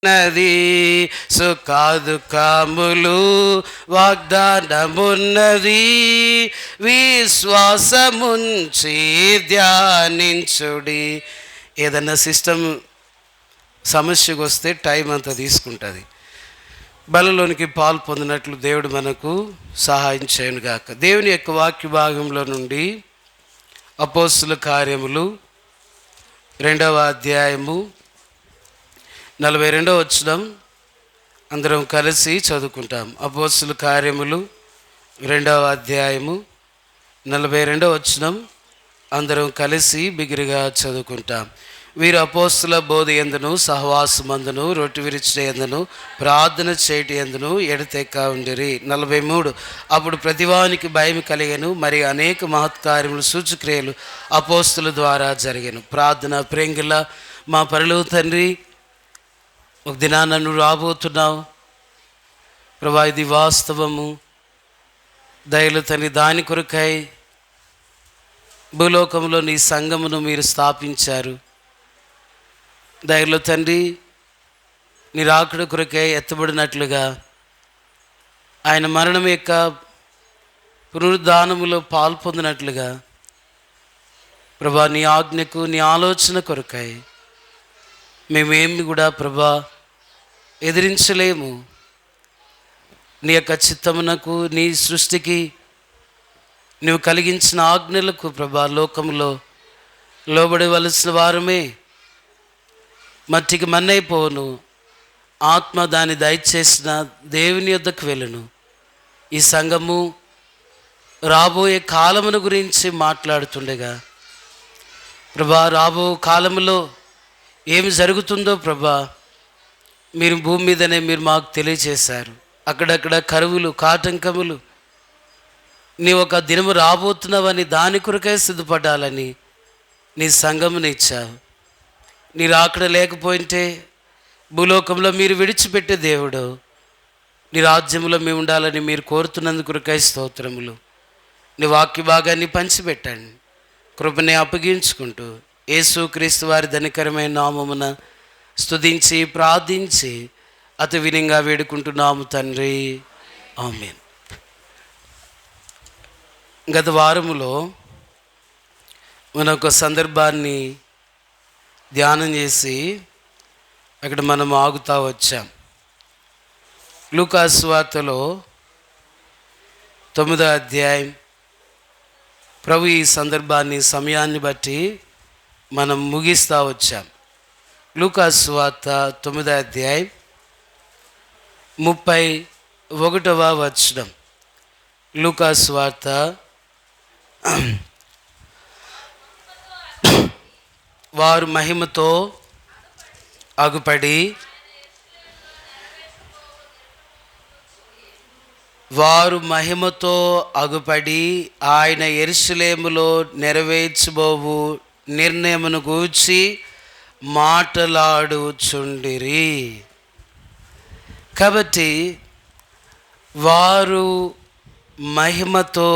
నది సుఖదుఖములు వాగ్దానమున్నది, విశ్వాసముంచి ధ్యానించుడి. ఏదన్నా సిస్టమ్ సమస్యకు వస్తే టైం అంతా తీసుకుంటుంది. బలలోనికి పాలు పొందినట్లు దేవుడు మనకు సహాయం చేయనుగాక. దేవుని యొక్క వాక్య భాగంలో నుండి అపోస్తుల కార్యములు 2వ అధ్యాయము 42వ వచనం అందరం కలిసి చదువుకుంటాం. అపోస్తుల కార్యములు 2వ అధ్యాయము 42వ వచనం అందరం కలిసి బిగిరిగా చదువుకుంటాం. వీరు అపోస్తుల బోధ యందును సహవాసమందును రొట్టె విరుచుట యందును ప్రార్థన చేయటి యందును ఎడతెక్క ఉండిరి. 43 అప్పుడు ప్రతివానికి భయం కలిగెను, మరి అనేక మహత్కార్యములు సూచక్రియలు అపోస్తుల ద్వారా జరిగాను. ప్రార్థన. ప్రేంగిల మా పరలోక తండ్రి, ఒక దినాన నువ్వు రాబోతున్నావు ప్రభా, ఇది వాస్తవము. దయలు తండ్రి, దాని కొరకై భూలోకంలో నీ సంఘమును మీరు స్థాపించారు. దయలో తండ్రి, నీ రాకడ కొరకై ఎత్తబడినట్లుగా ఆయన మరణం యొక్క పునరుద్ధానములో పాల్పొందినట్లుగా ప్రభా, నీ ఆజ్ఞకు నీ ఆలోచన కొరకై మేమేమి కూడా ప్రభా ఎదిరించలేము. నీ యొక్క చిత్తమునకు, నీ సృష్టికి నువ్వు కలిగించిన ఆజ్ఞలకు ప్రభా లోకంలో లోబడవలసిన వారమే. మట్టికి మన్నైపోను, ఆత్మ దాన్ని దయచేసిన దేవుని యొద్దకు వెళ్ళును. ఈ సంఘము రాబోయే కాలమును గురించి మాట్లాడుతుండగా ప్రభా, రాబో కాలములో ఏమి జరుగుతుందో ప్రభా మీరు భూమి మీదనే మీరు మాకు తెలియచేశారు. అక్కడక్కడ కరువులు, కాటంకములు, నీ ఒక దినము రాబోతున్నావని దాని కొరకే సిద్ధపడాలని నీ సంఘముని ఇచ్చావు. నీ రాకడ లేకపోయింటే భూలోకంలో మీరు విడిచిపెట్టే దేవుడు, నీ రాజ్యంలో మేము ఉండాలని మీరు కోరుతున్నందుకు కొరకై స్తోత్రములు. నీ వాక్య భాగాన్ని పంచిపెట్టండి. కృపని అప్పగించుకుంటూ యేసుక్రీస్తు వారి ధనికరమైన నామమున స్తుతించి ప్రార్థించి అతి వినంగా వేడుకుంటున్నాము తండ్రి, ఆమేన్. గత వారములో మన ఒక సందర్భాన్ని ధ్యానం చేసి అక్కడ మనం ఆగుతూ వచ్చాం. లూకా సువార్తలో 9వ అధ్యాయం. ప్రభు ఈ సందర్భాన్ని, సమయాన్ని బట్టి మనం ముగిస్తూ వచ్చాం. లూకా సువార్త 9వ అధ్యాయం 31వ వచనం. లూకా సువార్త వారు మహిమతో అగుపడి ఆయన యెరూషలేములో నెరవేర్చబోవు నిర్ణయమును గూర్చి మాటలాడుచుండిరి. కాబట్టి వారు మహిమతో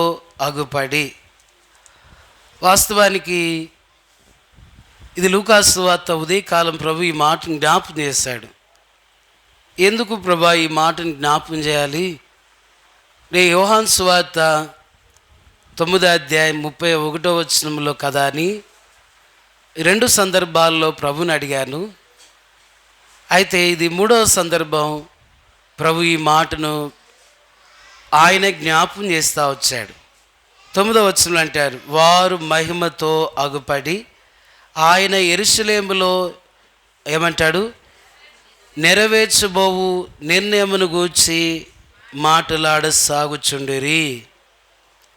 అగుపడి, వాస్తవానికి ఇది లూకా సువార్త ఉదయకాలం ప్రభు ఈ మాటను జ్ఞాపకం చేశాడు. ఎందుకు ప్రభా ఈ మాటను జ్ఞాపకం చేయాలి? యోహాను సువార్త 9వ అధ్యాయం 31వ వచనంలో కదా అని 2 సందర్భాల్లో ప్రభుని అడిగాను. అయితే ఇది 3వ సందర్భం. ప్రభు ఈ మాటను ఆయన జ్ఞాపకం చేస్తూ వచ్చాడు. 9వ వచనంలో అంటారు, వారు మహిమతో అగుపడి ఆయన యెరూషలేములో ఏమంటాడు, నెరవేర్చబోవు నిర్ణయమును గూర్చి మాటలాడసాగుచుండిరి.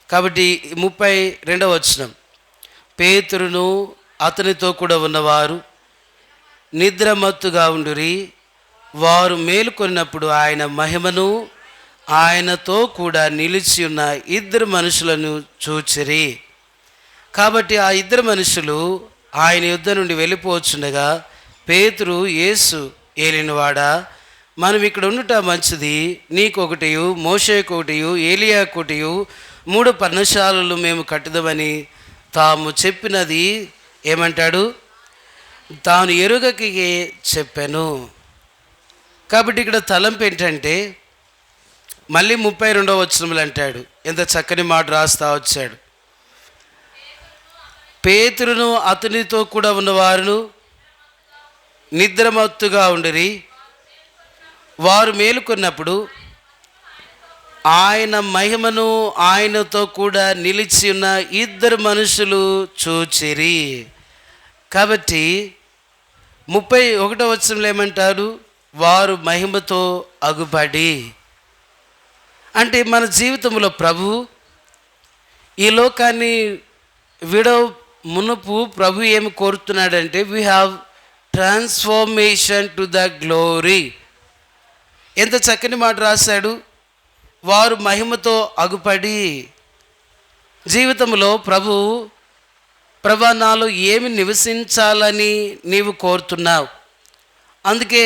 కాబట్టి 32వ వచనం, పేతురును అతనితో కూడా ఉన్నవారు నిద్రమత్తుగా ఉండిరి. వారు మేలుకొన్నప్పుడు ఆయన మహిమను ఆయనతో కూడా నిలిచి ఉన్న 2 మనుషులను చూచిరి. కాబట్టి ఆ 2 మనుషులు ఆయన యుద్ధ నుండి వెళ్ళిపోవచ్చుండగా పేతురు, యేసు ఏలినవాడా, మనం ఇక్కడ ఉండుట మంచిది. నీకొకటియు, మోషేకొకటియు, ఏలియాకొకటియు 3 పర్ణశాలలు మేము కట్టుదామని తాము చెప్పినది ఏమంటాడు, తాను ఎరుగకి చెప్పాను. కాబట్టి ఇక్కడ తలంపు ఏంటంటే మళ్ళీ 32వ వచనంలో అంటాడు, ఎంత చక్కని మాట రాస్తా వచ్చాడు. పేతురును అతనితో కూడా ఉన్నవారును నిద్రమత్తుగా ఉండిరి. వారు మేలుకొన్నప్పుడు ఆయన మహిమను ఆయనతో కూడా నిలిచి ఉన్న ఇద్దరు మనుషులు చూచిరి. కాబట్టి 31వ వచనంలో ఏమంటారు? వారు మహిమతో అగుపడి. అంటే మన జీవితంలో ప్రభు ఈ లోకాన్ని మునుపు ప్రభు ఏమి కోరుతున్నాడంటే we have transformation to the glory. ఎంత చక్కని మాట రాశాడు, వారు మహిమతో అగుపడి. జీవితంలో ప్రభు నాలో ఏమి నివసించాలని నీవు కోరుతున్నావు? అందుకే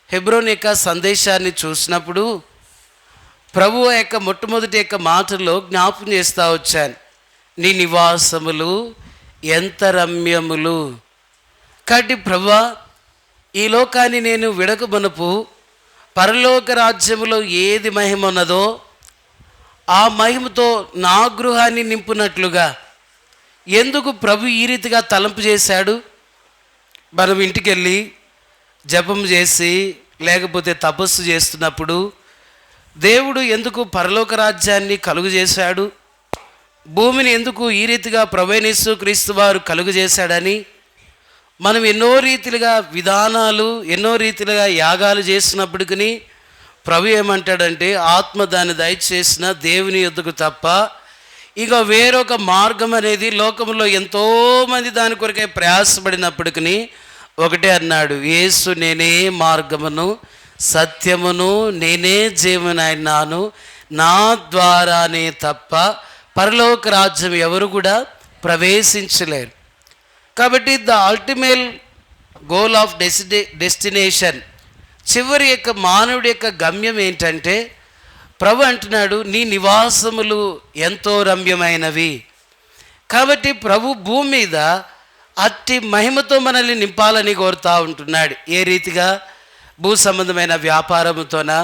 హెబ్రోన్ యొక్క సందేశాన్ని చూసినప్పుడు ప్రభు యొక్క మొట్టమొదటి యొక్క మాటల్లో జ్ఞాపకం చేస్తూ వచ్చాను, నీ నివాసములు ఎంత రమ్యములు. కాబట్టి ప్రభువా, ఈ లోకాన్ని నేను విడకమునుపు పరలోక రాజ్యములో ఏది మహిమ ఉన్నదో ఆ మహిమతో నా గృహాన్ని నింపునట్లుగా ఎందుకు ప్రభు ఈ రీతిగా తలంపు చేశాడు? మనం ఇంటికి వెళ్ళి జపం చేసి లేకపోతే తపస్సు చేస్తున్నప్పుడు దేవుడు ఎందుకు పరలోక రాజ్యాన్ని కలుగు చేశాడు? భూమిని ఎందుకు ఈ రీతిగా ప్రభువైన యేసుక్రీస్తు వారు కలుగు చేశాడని మనం ఎన్నో రీతిలుగా యాగాలు చేసినప్పటికీ ప్రభు ఏమంటాడంటే, ఆత్మ దాన్ని దయచేసిన దేవుని యొద్దకు తప్ప ఇక వేరొక మార్గం అనేది లోకంలో ఎంతోమంది దాని కొరకే ప్రయాసపడినప్పటికీ ఒకటే అన్నాడు, యేసు నేనే మార్గమును సత్యమును నేనే జీవనైనాను, నా ద్వారానే తప్ప పరలోక రాజ్యం ఎవరు కూడా ప్రవేశించలేరు. కాబట్టి the ultimate goal of destination, చివరి యొక్క మానవుడి యొక్క గమ్యం ఏంటంటే ప్రభు అంటున్నాడు, నీ నివాసములు ఎంతో రమ్యమైనవి. కాబట్టి ప్రభు భూమి మీద అట్టి మహిమతో మనల్ని నింపాలని కోరుతూ ఉంటున్నాడు. ఏ రీతిగా? భూ సంబంధమైన వ్యాపారముతోనా,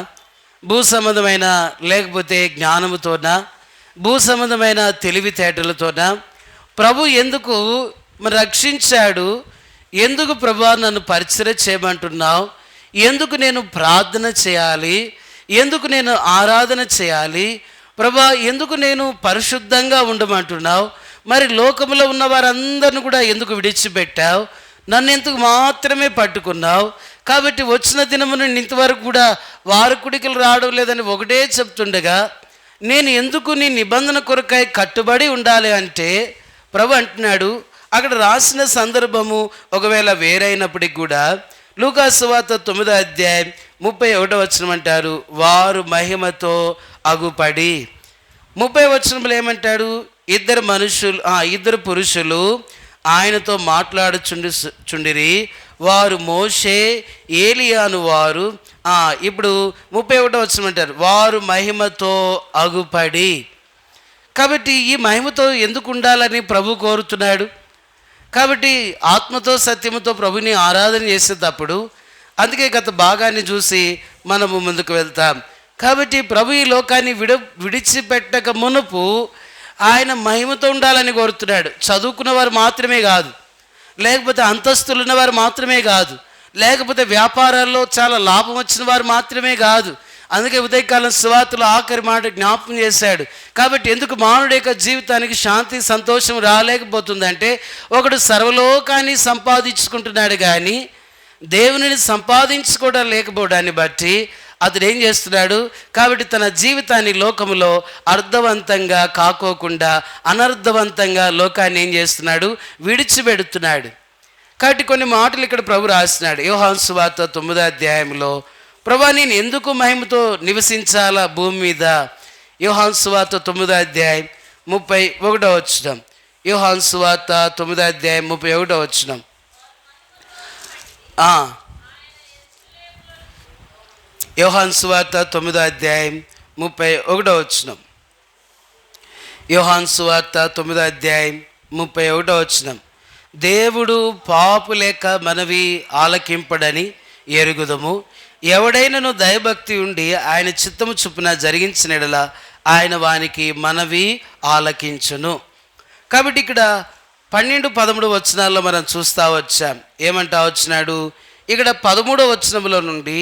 భూ సంబంధమైన లేకపోతే జ్ఞానముతోనా, భూ సంబంధమైన తెలివితేటలతోనా? ప్రభు ఎందుకు రక్షించాడు? ఎందుకు ప్రభువా నన్ను పరిచర్య చేయమంటున్నావు? ఎందుకు నేను ప్రార్థన చేయాలి? ఎందుకు నేను ఆరాధన చేయాలి? ప్రభువా ఎందుకు నేను పరిశుద్ధంగా ఉండమంటున్నావు? మరి లోకంలో ఉన్న వారందరిని కూడా ఎందుకు విడిచిపెట్టావు? నన్ను ఎందుకు మాత్రమే పట్టుకున్నావు? కాబట్టి వచ్చిన దినము నుండి ఇంతవరకు కూడా వారి కుడికలు రావడం లేదని ఒకటే చెప్తుండగా నేను ఎందుకు నీ నిబంధన కొరకై కట్టుబడి ఉండాలి అంటే ప్రభు అంటున్నాడు. అక్కడ రాసిన సందర్భము ఒకవేళ వేరైనప్పటికి కూడా లూకా సువార్త 9వ అధ్యాయం 31వ వచనం అంటారు, వారు మహిమతో అగుపడి. 30వ వచనంలో ఏమంటాడు? ఇద్దరు పురుషులు ఆయనతో మాట్లాడుచుండిరి, వారు మోషే ఏలియాను వారు. ఇప్పుడు 31వ వచనం అంటారు, వారు మహిమతో అగుపడి. కాబట్టి ఈ మహిమతో ఎందుకు ఉండాలని ప్రభు కోరుతున్నాడు? కాబట్టి ఆత్మతో సత్యముతో ప్రభుని ఆరాధన చేసేటప్పుడు, అందుకే గత భాగాన్ని చూసి మనము ముందుకు వెళ్తాం. కాబట్టి ప్రభు ఈ లోకాన్ని విడిచిపెట్టక మునుపు ఆయన మహిమతో ఉండాలని కోరుతున్నాడు. చదువుకున్న వారు మాత్రమే కాదు, లేకపోతే అంతస్తులు ఉన్నవారు మాత్రమే కాదు, లేకపోతే వ్యాపారాల్లో చాలా లాభం వచ్చిన వారు మాత్రమే కాదు. అందుకే ఉదయకాలం సువార్తలో ఆఖరి మాట జ్ఞాపకం చేశాడు. కాబట్టి ఎందుకు మానవుడి యొక్క జీవితానికి శాంతి సంతోషం రాలేకపోతుందంటే, ఒకడు సర్వలోకాన్ని సంపాదించుకుంటున్నాడు కానీ దేవునిని సంపాదించుకోవడం లేకపోవడాన్ని బట్టి అతడు ఏం చేస్తున్నాడు? కాబట్టి తన జీవితాన్ని లోకములో అర్థవంతంగా కాకోకుండా అనర్థవంతంగా లోకాన్ని ఏం చేస్తున్నాడు? విడిచిపెడుతున్నాడు. కాబట్టి కొన్ని మాటలు ఇక్కడ ప్రభు రాస్తున్నాడు. యోహాను సువార్త 9వ అధ్యాయంలో, ప్రభా నేను ఎందుకు మహిమతో నివసించాలా భూమి మీద? యోహాను సువార్త 9వ అధ్యాయం 31వ వచనం. యోహాను సువార్త 9వ అధ్యాయం 31వ వచనం. యోహాను సువార్త 9వ అధ్యాయం 31వ వచనం. యోహాను సువార్త 9వ అధ్యాయం 31వ వచనం. దేవుడు పాపులేక మనవి ఆలకింపడని ఎరుగుదము, ఎవడైనను దయభక్తి ఉండి ఆయన చిత్తము చొప్పున జరిగించిన యెడల ఆయన వానికి మనవి ఆలకించును. కాబట్టి ఇక్కడ 12, 13 వచనాల్లో మనం చూస్తూ వచ్చాం. ఏమంటా వచ్చినాడు? ఇక్కడ 13వ వచనంలో నుండి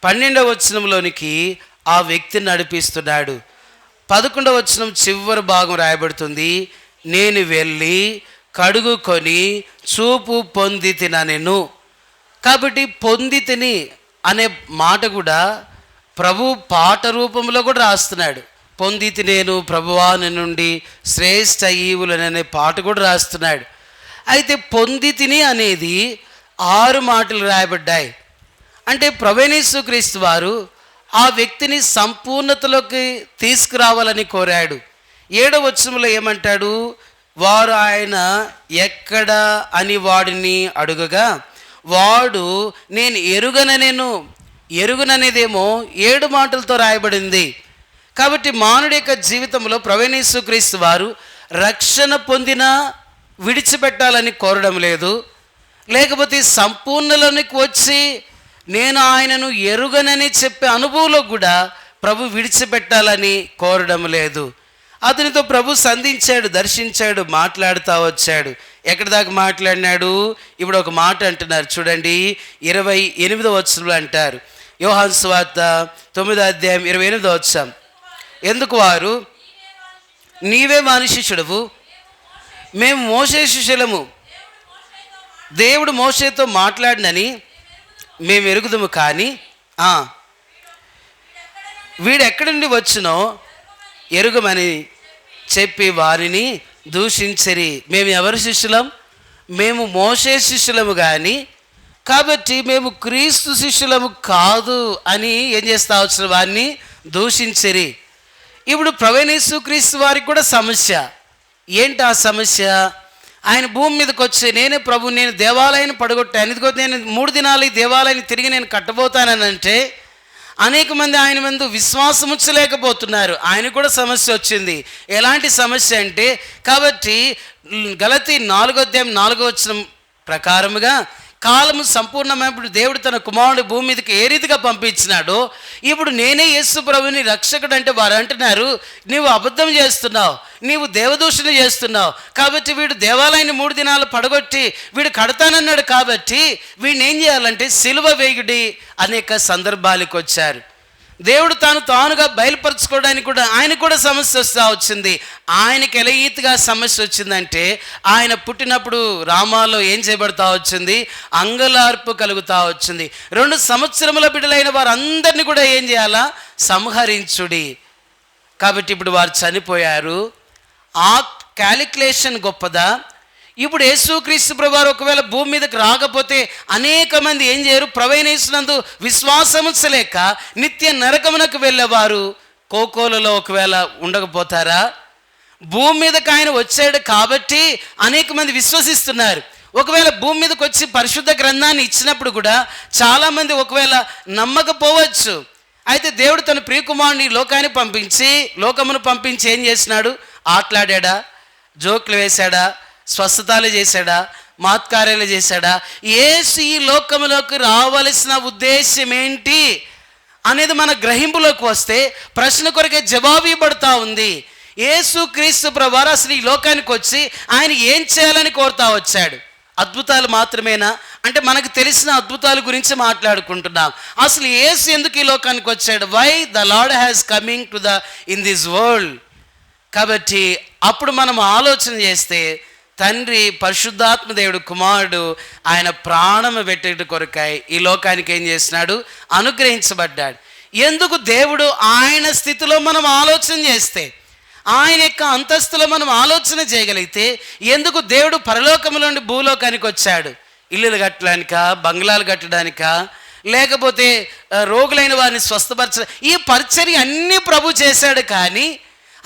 12వ వచనంలోనికి ఆ వ్యక్తిని నడిపిస్తున్నాడు. 11వ వచనం చివరి భాగం రాయబడుతుంది, నేను వెళ్ళి కడుగుకొని చూపు పొందితినెను. కాబట్టి పొందితిని అనే మాట కూడా ప్రభు పాట రూపంలో కూడా రాస్తున్నాడు. పొందితి నేను ప్రభువాని నుండి శ్రేష్ఠ ఈవులననే పాట కూడా రాస్తున్నాడు. అయితే పొందితిని అనేది 6 మాటలు రాయబడ్డాయి. అంటే ప్రభువైన యేసుక్రీస్తు వారు ఆ వ్యక్తిని సంపూర్ణతలోకి తీసుకురావాలని కోరాడు. 7వ వచనంలో ఏమంటాడు? వారు ఆయన ఎక్కడ అని వాడిని అడుగగా వాడు నేను ఎరుగననేదేమో 7 మాటలతో రాయబడింది. కాబట్టి మానవుడి యొక్క జీవితంలో ప్రభువైన యేసుక్రీస్తు వారు రక్షణ పొందినా విడిచిపెట్టాలని కోరడం లేదు, లేకపోతే సంపూర్ణలోనికి వచ్చి నేను ఆయనను ఎరుగనని చెప్పే అనుభవంలో కూడా ప్రభు విడిచిపెట్టాలని కోరడం లేదు. అతనితో ప్రభు సంధించాడు, దర్శించాడు, మాట్లాడుతూ వచ్చాడు. ఎక్కడి దాకా మాట్లాడినాడు? ఇప్పుడు ఒక మాట అంటున్నారు చూడండి, 28వ వచనంలో అంటారు, యోహాను సువార్త 9వ అధ్యాయం 28వ వచనం, ఎందుకు వారు నీవే వాని శిష్యుడవు, మేము మోషే శిష్యులము, దేవుడు మోషేతో మాట్లాడినని మేము ఎరుగుదము, కానీ వీడు ఎక్కడి నుండి వచ్చినో ఎరుగమని చెప్పి వారిని దూషించరి. మేము ఎవరి శిష్యులం? మేము మోషే శిష్యులము కానీ, కాబట్టి మేము క్రీస్తు శిష్యులము కాదు అని ఏం చేస్తా వచ్చిన వారిని దూషించరి. ఇప్పుడు ప్రభువైన యేసుక్రీస్తు వారికి కూడా సమస్య. ఏంటి ఆ సమస్య? ఆయన భూమి మీదకి వచ్చి నేనే ప్రభు, నేను దేవాలయాన్ని పడగొట్టాను, ఇదిగో నేను 3 దినాలు ఈ దేవాలయాన్ని తిరిగి నేను కట్టబోతానంటే అనేక మంది ఆయన ముందు విశ్వాసం ఉంచలేకపోతున్నారు. ఆయన కూడా సమస్య వచ్చింది. ఎలాంటి సమస్య అంటే, కాబట్టి గలతీ 4వ అధ్యాయం 4వ వచనం ప్రకారముగా కాలము సంపూర్ణమైనప్పుడు దేవుడు తన కుమారుడు భూమి మీదకి ఏ రీతిగా పంపించినాడో, ఇప్పుడు నేనే యేసు ప్రభుని రక్షకుడు అంటే వారు అంటున్నారు నీవు అబద్ధం చేస్తున్నావు, నీవు దేవదూషణ చేస్తున్నావు, కాబట్టి వీడు దేవాలయాన్ని 3 దినాలు పడగొట్టి వీడు కడతానన్నాడు, కాబట్టి వీడిని ఏం చేయాలంటే సిలువ వేయుడి అనేక సందర్భాలకు వచ్చారు. దేవుడు తానుగా బయలుపరచుకోవడానికి కూడా ఆయన కూడా సమస్య వస్తూ వచ్చింది. ఆయనకి ఎలా ఈతిగా సమస్య వచ్చిందంటే, ఆయన పుట్టినప్పుడు రామాలో ఏం చేయబడతా వచ్చింది? అంగలార్పు కలుగుతూ వచ్చింది. 2 సంవత్సరముల బిడ్డలైన వారందరినీ కూడా ఏం చేయాలా? సంహరించుడి. కాబట్టి ఇప్పుడు వారు చనిపోయారు. ఆ క్యాలిక్యులేషన్ గొప్పదా? ఇప్పుడు యేసుక్రీస్తు ప్రభువారు ఒకవేళ భూమి మీదకి రాకపోతే అనేక మంది ఏం చేయరు? ప్రభువైన యేసునందు విశ్వాసముంచలేక నిత్య నరకమునకు వెళ్ళేవారు కోకోలలో ఒకవేళ ఉండకపోతారా? భూమి మీదకి ఆయన వచ్చాడు కాబట్టి అనేక మంది విశ్వసిస్తున్నారు. ఒకవేళ భూమి మీదకి వచ్చి పరిశుద్ధ గ్రంథాన్ని ఇచ్చినప్పుడు కూడా చాలామంది ఒకవేళ నమ్మకపోవచ్చు. అయితే దేవుడు తన ప్రియకుమారుని లోకమును పంపించి ఏం చేసినాడు? ఆటలాడా? జోకులు వేశాడా? స్వస్థతలు చేశాడా? మహత్కార్యాలు చేశాడా? యేసు ఈ లోకములోకి రావలసిన ఉద్దేశం ఏంటి అనేది మన గ్రహింపులోకి వస్తే ప్రశ్న కొరకే జవాబు ఇవ్వబడతా ఉంది. యేసుక్రీస్తు ప్రభువారు అసలు ఈ లోకానికి వచ్చి ఆయన ఏం చేయాలని కోరుతా వచ్చాడు? అద్భుతాలు మాత్రమేనా అంటే మనకు తెలిసిన అద్భుతాల గురించి మాట్లాడుకుంటున్నాం. అసలు యేసు ఎందుకు ఈ లోకానికి వచ్చాడు? Why the lord has coming to in this world. కాబట్టి అప్పుడు మనం ఆలోచన చేస్తే తండ్రి పరిశుద్ధాత్మ దేవుడు కుమారుడు ఆయన ప్రాణము పెట్టేట కొరకాయ ఈ లోకానికి ఏం చేసినాడు? అనుగ్రహించబడ్డాడు. ఎందుకు? దేవుడు ఆయన స్థితిలో మనం ఆలోచన చేస్తే, ఆయన యొక్క అంతస్తులో మనం ఆలోచన చేయగలిగితే, ఎందుకు దేవుడు పరలోకము నుండి భూలోకానికి వచ్చాడు? ఇల్లులు కట్టడానికా? బంగ్లాలు కట్టడానికా? లేకపోతే రోగులైన వారిని స్వస్థపరచ? ఈ పరిచర్య అన్నీ ప్రభు చేశాడు. కానీ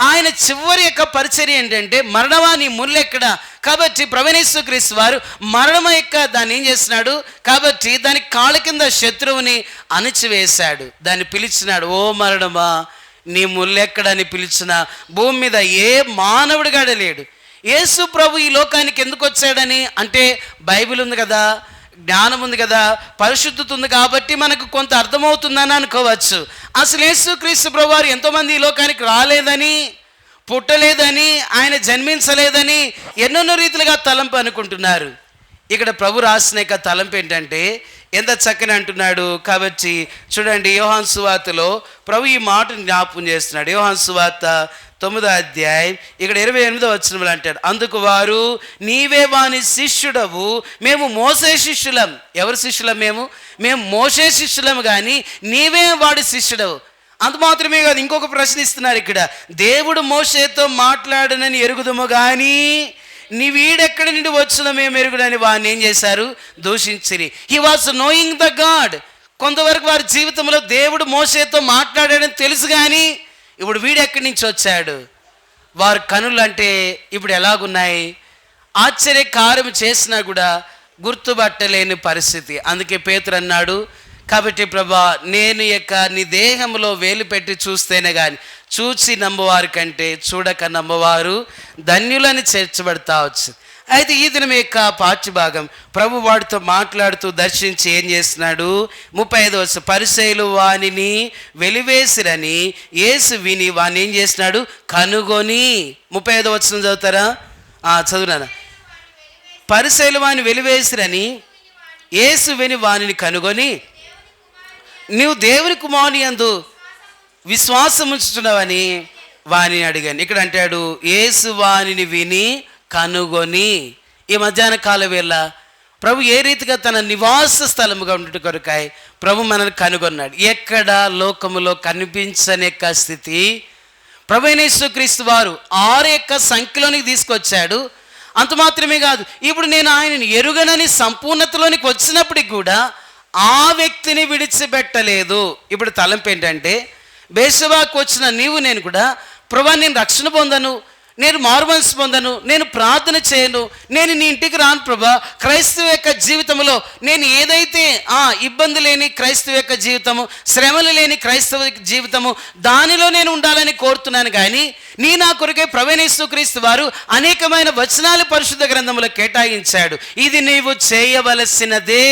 ఆయన చివరి యొక్క పరిచర్య ఏంటంటే మరణమా నీ ముల్లెక్కడ? కాబట్టి ప్రభువైన యేసుక్రీస్తు వారు మరణం యొక్క దాన్ని ఏం చేస్తున్నాడు? కాబట్టి దాని కాళ్ళ కింద శత్రువుని అణిచివేశాడు. దాన్ని పిలిచినాడు, ఓ మరణమా నీ ముల్లెక్కడని పిలిచిన భూమి మీద ఏ మానవుడిగాడ లేడు. యేసు ప్రభు ఈ లోకానికి ఎందుకు వచ్చాడని అంటే బైబిల్ ఉంది కదా, జ్ఞానం ఉంది కదా, పరిశుద్ధత ఉంది కాబట్టి మనకు కొంత అర్థమవుతుందని అనుకోవచ్చు. అసలు యేసుక్రీస్తు ప్రభువారు ఎంతోమంది ఈ లోకానికి రాలేదని, పుట్టలేదని, ఆయన జన్మించలేదని ఎన్నెన్నో రీతిలుగా తలంపు అనుకుంటున్నారు. ఇక్కడ ప్రభు రాసిన యొక్క తలంపు ఏంటంటే ఎంత చక్కని అంటున్నాడు. కాబట్టి చూడండి, యోహాను సువార్తలో ప్రభు ఈ మాటను జ్ఞాపకం చేస్తున్నాడు. యోహాను సువార్త 9వ అధ్యాయం ఇక్కడ 28వ వచనంలో అంటాడు, అందుకు వారు నీవే వాని శిష్యుడవు, మేము మోసే శిష్యులం. ఎవరు శిష్యులం? మేము మోసే శిష్యులం, కానీ నీవే వాడి శిష్యుడవు. అంత మాత్రమే కాదు, ఇంకొక ప్రశ్న ఇస్తున్నారు ఇక్కడ. దేవుడు మోషేతో మాట్లాడనని ఎరుగుదము కానీ నీ వీడెక్కడి నుండి వచ్చిన మేము ఎరుగుడని వాడిని ఏం చేశారు? దూషించిరి. He was knowing the God. కొంతవరకు వారి జీవితంలో దేవుడు మోషేతో మాట్లాడాడని తెలుసు, కానీ ఇప్పుడు వీడెక్కడి నుంచి వచ్చాడు? వారి కనులు అంటే ఇప్పుడు ఎలాగున్నాయి? ఆశ్చర్యకార్యం చేసినా కూడా గుర్తుపట్టలేని పరిస్థితి. అందుకే పేతురు అన్నాడు, కాబట్టి ప్రభా, నేను నీ దేహంలో వేలు పెట్టి చూస్తేనే కానీ చూచి నమ్మవారి కంటే చూడక నమ్మవారు ధన్యులని చేర్చబడతా వచ్చు. అయితే ఈ దినం యొక్క పాఠ్యభాగం ప్రభు వాడితో మాట్లాడుతూ దర్శించి ఏం చేస్తున్నాడు? 35వ వచనం, పరిసయ్యులు వానిని వెలివేసిరని యేసు విని వాని ఏం చేస్తున్నాడు? కనుగొని. 35వ వచనం చదువుతారా? చదువునా. పరిసయ్యులు వాని వెలివేసిరని యేసు విని వానిని కనుగొని, నీవు దేవుని కుమారుని యందు విశ్వాసం ఉంచుతున్నావని వాణిని అడిగాను. ఇక్కడ అంటాడు, యేసు వానిని విని కనుగొని. ఈ మధ్యాహ్న కాల వేళ ప్రభు ఏ రీతిగా తన నివాస స్థలముగా ఉండట కొరకాయ ప్రభు మనల్ని కనుగొన్నాడు. ఎక్కడ లోకములో కనిపించని యొక్క స్థితి ప్రభు అయిన యేసుక్రీస్తు వారు 6 యొక్క సంఖ్యలోనికి తీసుకొచ్చాడు. అంత మాత్రమే కాదు, ఇప్పుడు నేను ఆయనని ఎరుగనని సంపూర్ణతలోనికి వచ్చినప్పటికి కూడా ఆ వ్యక్తిని విడిచిపెట్టలేదు. ఇప్పుడు తలంపు ఏంటంటే, బేసవాకు వచ్చిన నేను కూడా ప్రభా, నేను రక్షణ పొందను, నేను మారుమనసు పొందను, నేను ప్రార్థన చేయను, నేను నీ ఇంటికి రాను ప్రభా. క్రైస్తవ యొక్క జీవితంలో నేను ఏదైతే ఇబ్బంది లేని క్రైస్తవ యొక్క జీవితము, శ్రమలు లేని క్రైస్తవ జీవితము, దానిలో నేను ఉండాలని కోరుతున్నాను. కానీ నా కొరకే ప్రభువైన యేసుక్రీస్తు వారు అనేకమైన వచనాలు పరిశుద్ధ గ్రంథంలో కేటాయించాడు. ఇది నీవు చేయవలసినదే.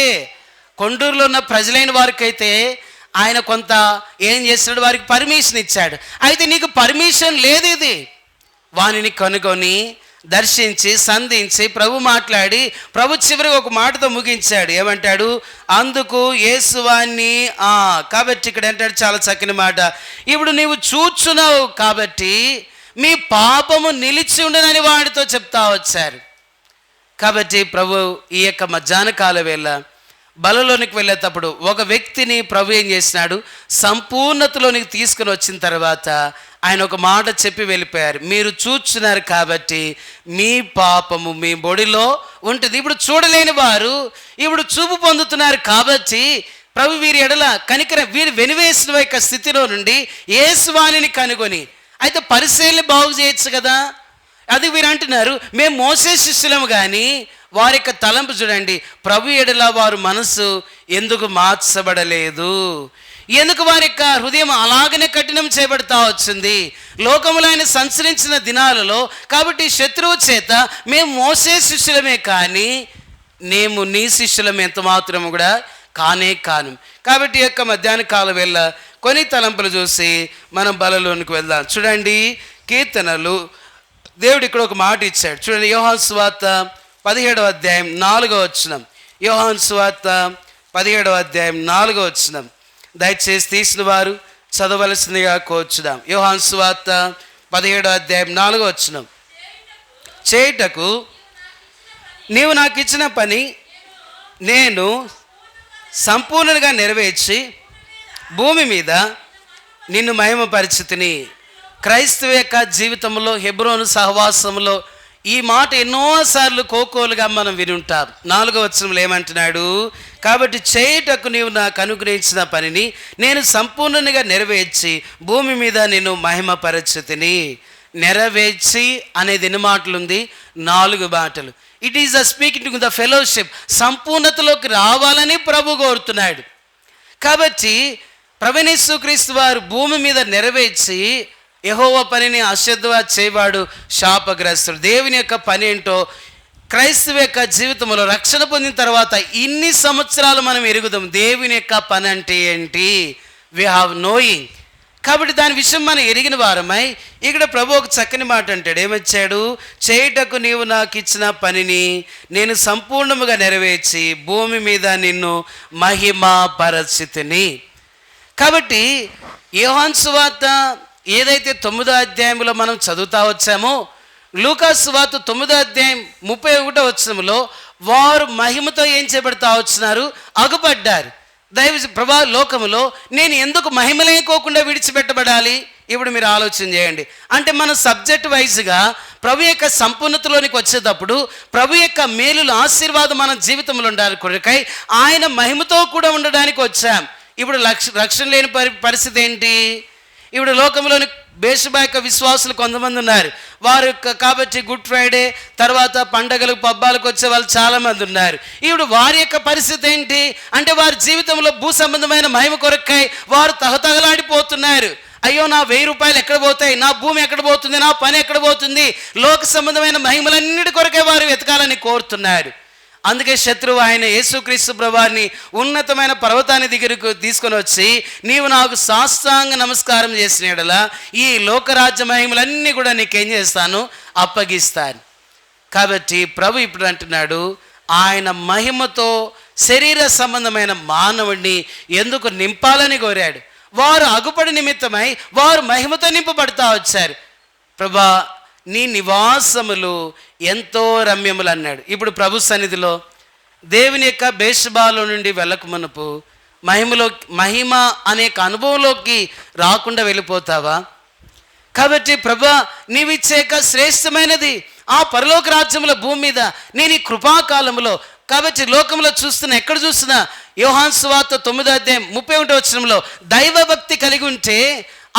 కొండూరులో ఉన్న ప్రజలైన వారికైతే ఆయన కొంత ఏం చేస్తున్నాడు? వారికి పర్మిషన్ ఇచ్చాడు. అయితే నీకు పర్మిషన్ లేదు. ఇది వానిని కనుగొని దర్శించి సంధించి ప్రభు మాట్లాడి ప్రభు చివరికి ఒక మాటతో ముగించాడు. ఏమంటాడు? అందుకు యేసు వాణ్ణి కాబట్టి ఇక్కడ అంటాడు చాలా చక్కని మాట, ఇప్పుడు నీవు చూచున్నావు కాబట్టి మీ పాపము నిలిచి ఉండనని వాడితో చెప్తా వచ్చారు. కాబట్టి ప్రభు ఈ యొక్క మధ్యాహ్న కాల వేళ బలలోనికి వెళ్ళేటప్పుడు ఒక వ్యక్తిని ప్రభు ఏం చేసినాడు? సంపూర్ణతలోనికి తీసుకుని వచ్చిన తర్వాత ఆయన ఒక మాట చెప్పి వెళ్ళిపోయారు. మీరు చూస్తున్నారు కాబట్టి మీ పాపము మీ బొడిలో ఉంటుంది. ఇప్పుడు చూడలేని వారు ఇప్పుడు చూపు పొందుతున్నారు కాబట్టి ప్రభు వీరి ఎడల కనికరం, వీరు వెనివేసిన యొక్క స్థితిలో నుండి యేసు వానిని కనుగొని, అయితే పరిశీలన బాగు చేయొచ్చు కదా. అది వీరు అంటున్నారు, మేము మోసే శిష్యులము, కానీ వారి యొక్క తలంపు చూడండి, ప్రభు ఎడల వారు మనసు ఎందుకు మార్చబడలేదు? ఎందుకు వారి యొక్క హృదయం అలాగనే కఠినం చేయబడతా వచ్చింది? లోకములో ఆయన సంచరించిన దినాలలో కాబట్టి శత్రువు చేత మేము మోసే శిష్యులమే, కానీ మేము నీ శిష్యులం ఎంత మాత్రము కూడా కాను. కాబట్టి ఈ యొక్క మధ్యాహ్న కాలం వేళ కొన్ని తలంపులు చూసి మనం బలలోనికి వెళ్దాం. చూడండి, కీర్తనలు దేవుడు ఇక్కడ ఒక మాట ఇచ్చాడు. చూడండి, యోహాను సువార్త 17వ అధ్యాయం 4వ వచనం. యోహాను సువార్త 17వ అధ్యాయం 4వ వచనం. దయచేసి తీసిన వారు చదవలసిందిగా కోరుచుదాం. యోహాను సువార్త 17వ అధ్యాయం 4వ వచనం. చేయుటకు నీవు నాకు ఇచ్చిన పని నేను సంపూర్ణంగా నెరవేర్చి భూమి మీద నిన్ను మహిమపరిచితిని. క్రైస్తవ యొక్క జీవితంలో హెబ్రోను సహవాసంలో ఈ మాట ఎన్నోసార్లు కోకోలుగా మనం వినుంటాం. 4వ వచనంలో ఏమంటున్నాడు? కాబట్టి చేయుటకు నీవు నాకు అనుగ్రహించిన పనిని నేను సంపూర్ణంగా నెరవేర్చి భూమి మీద నేను మహిమపరచితిని. నెరవేర్చి అనేది ఎన్ని మాటలు ఉంది? 4 మాటలు. It is the speaking to the fellowship. సంపూర్ణతలోకి రావాలని ప్రభు కోరుతున్నాడు. కాబట్టి ప్రభువైన యేసుక్రీస్తు వారు భూమి మీద నెరవేర్చి యెహోవా పనిని అశ్రద్ధగా చేయవాడు శాపగ్రస్తుడు. దేవుని యొక్క పని ఏంటో క్రైస్తవ యొక్క జీవితంలో రక్షణ పొందిన తర్వాత ఇన్ని సంవత్సరాలు మనం ఎరుగుదాం దేవుని యొక్క పని అంటే ఏంటి, వి హ్యావ్ నోయింగ్. కాబట్టి దాని విషయం మనం ఎరిగిన వారమై ఇక్కడ ప్రభు ఒక చక్కని మాట అంటాడు. ఏమొచ్చాడు? చేయుటకు నీవు నాకు ఇచ్చిన పనిని నేను సంపూర్ణముగా నెరవేర్చి భూమి మీద నిన్ను మహిమా పరచితిని. కాబట్టి యోహాను సువార్త ఏదైతే 9వ అధ్యాయంలో మనం చదువుతా వచ్చామో, లూకా సువార్త 9వ అధ్యాయం 31వ వచనంలో వారు మహిమతో ఏం చేయబడతా వచ్చినారు? అగుపడ్డారు. ప్రభా లోకములో నేను ఎందుకు మహిమ లేకోకుండా విడిచిపెట్టబడాలి? ఇప్పుడు మీరు ఆలోచన చేయండి. అంటే మనం సబ్జెక్ట్ వైజ్గా ప్రభు యొక్క సంపూర్ణతలోనికి వచ్చేటప్పుడు ప్రభు యొక్క మేలులు ఆశీర్వాదం మన జీవితంలో ఉండాలి కొరకై ఆయన మహిమతో కూడా ఉండడానికి వచ్చాం. ఇప్పుడు రక్షణ లేని పరిస్థితి ఏంటి? ఇప్పుడు లోకంలోని బేషుబాయక విశ్వాసులు కొంతమంది ఉన్నారు. వారు కాబట్టి గుడ్ ఫ్రైడే తర్వాత పండగలు పబ్బాలకు వచ్చే వాళ్ళు చాలామంది ఉన్నారు. ఇప్పుడు వారి యొక్క పరిస్థితి ఏంటి అంటే వారి జీవితంలో భూ సంబంధమైన మహిమ కొరకై వారు తహతహలాడిపోతున్నారు. అయ్యో నా 1000 రూపాయలు ఎక్కడ పోతాయి, నా భూమి ఎక్కడ పోతుంది, నా పని ఎక్కడ పోతుంది, లోక సంబంధమైన మహిమలన్నిటి కొరకే వారు వెతకాలని కోరుతున్నారు. అందుకే శత్రువు ఆయన యేసుక్రీస్తు ప్రభువారిని ఉన్నతమైన పర్వతాన్ని దగ్గరకు తీసుకొని వచ్చి నీవు నాకు సాష్టాంగ నమస్కారం చేసిన యెడల ఈ లోకరాజ్య మహిమలన్నీ కూడా నీకేం చేస్తాను? అప్పగిస్తాను. కాబట్టి ప్రభు ఇప్పుడు అంటున్నాడు, ఆయన మహిమతో శరీర సంబంధమైన మానవుడిని ఎందుకు నింపాలని కోరాడు. వారు అగుపడి నిమిత్తమై వారు మహిమతో నింపబడతా వచ్చారు. ప్రభా నీ నివాసములు ఎంతో రమ్యములు అన్నాడు. ఇప్పుడు ప్రభు సన్నిధిలో దేవుని యొక్క బేషబాలో నుండి వెళ్ళక మునుపు మహిమ అనే అనుభవంలోకి రాకుండా వెళ్ళిపోతావా? కాబట్టి ప్రభా నీవిచ్చేక శ్రేష్టమైనది ఆ పరలోక రాజ్యముల భూమి మీద నేను ఈ కృపాకాలంలో కాబట్టి లోకంలో చూస్తున్నా, ఎక్కడ చూస్తున్నా యోహాను సువార్త 9వ అధ్యాయం 31వ వచనంలో దైవభక్తి కలిగి ఉంటే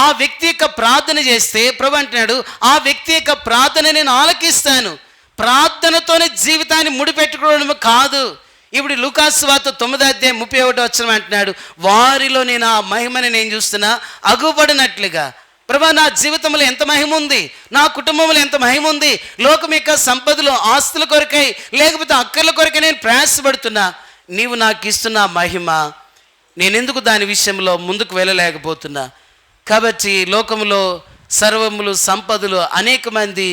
ఆ వ్యక్తి యొక్క ప్రార్థన చేస్తే ప్రభు అంటున్నాడు ఆ వ్యక్తి యొక్క ప్రార్థన నేను ఆలకిస్తాను. ప్రార్థనతోనే జీవితాన్ని ముడిపెట్టుకోవడం కాదు. ఇప్పుడు లూకా సువార్త 9వ అధ్యాయం 31వ వచనం అంటున్నాడు వారిలో నేను ఆ మహిమని నేను చూస్తున్నా అగుపడినట్లుగా. ప్రభా నా జీవితంలో ఎంత మహిమ ఉంది, నా కుటుంబంలో ఎంత మహిమ ఉంది, లోకం యొక్క సంపదలు ఆస్తుల కొరకై లేకపోతే అక్కర్ల కొరకై నేను ప్రయాసపడుతున్నా, నీవు నాకు ఇస్తున్న మహిమ నేనెందుకు దాని విషయంలో ముందుకు వెళ్ళలేకపోతున్నా? కాబట్టి లోకంలో సర్వములు సంపదలు అనేక మంది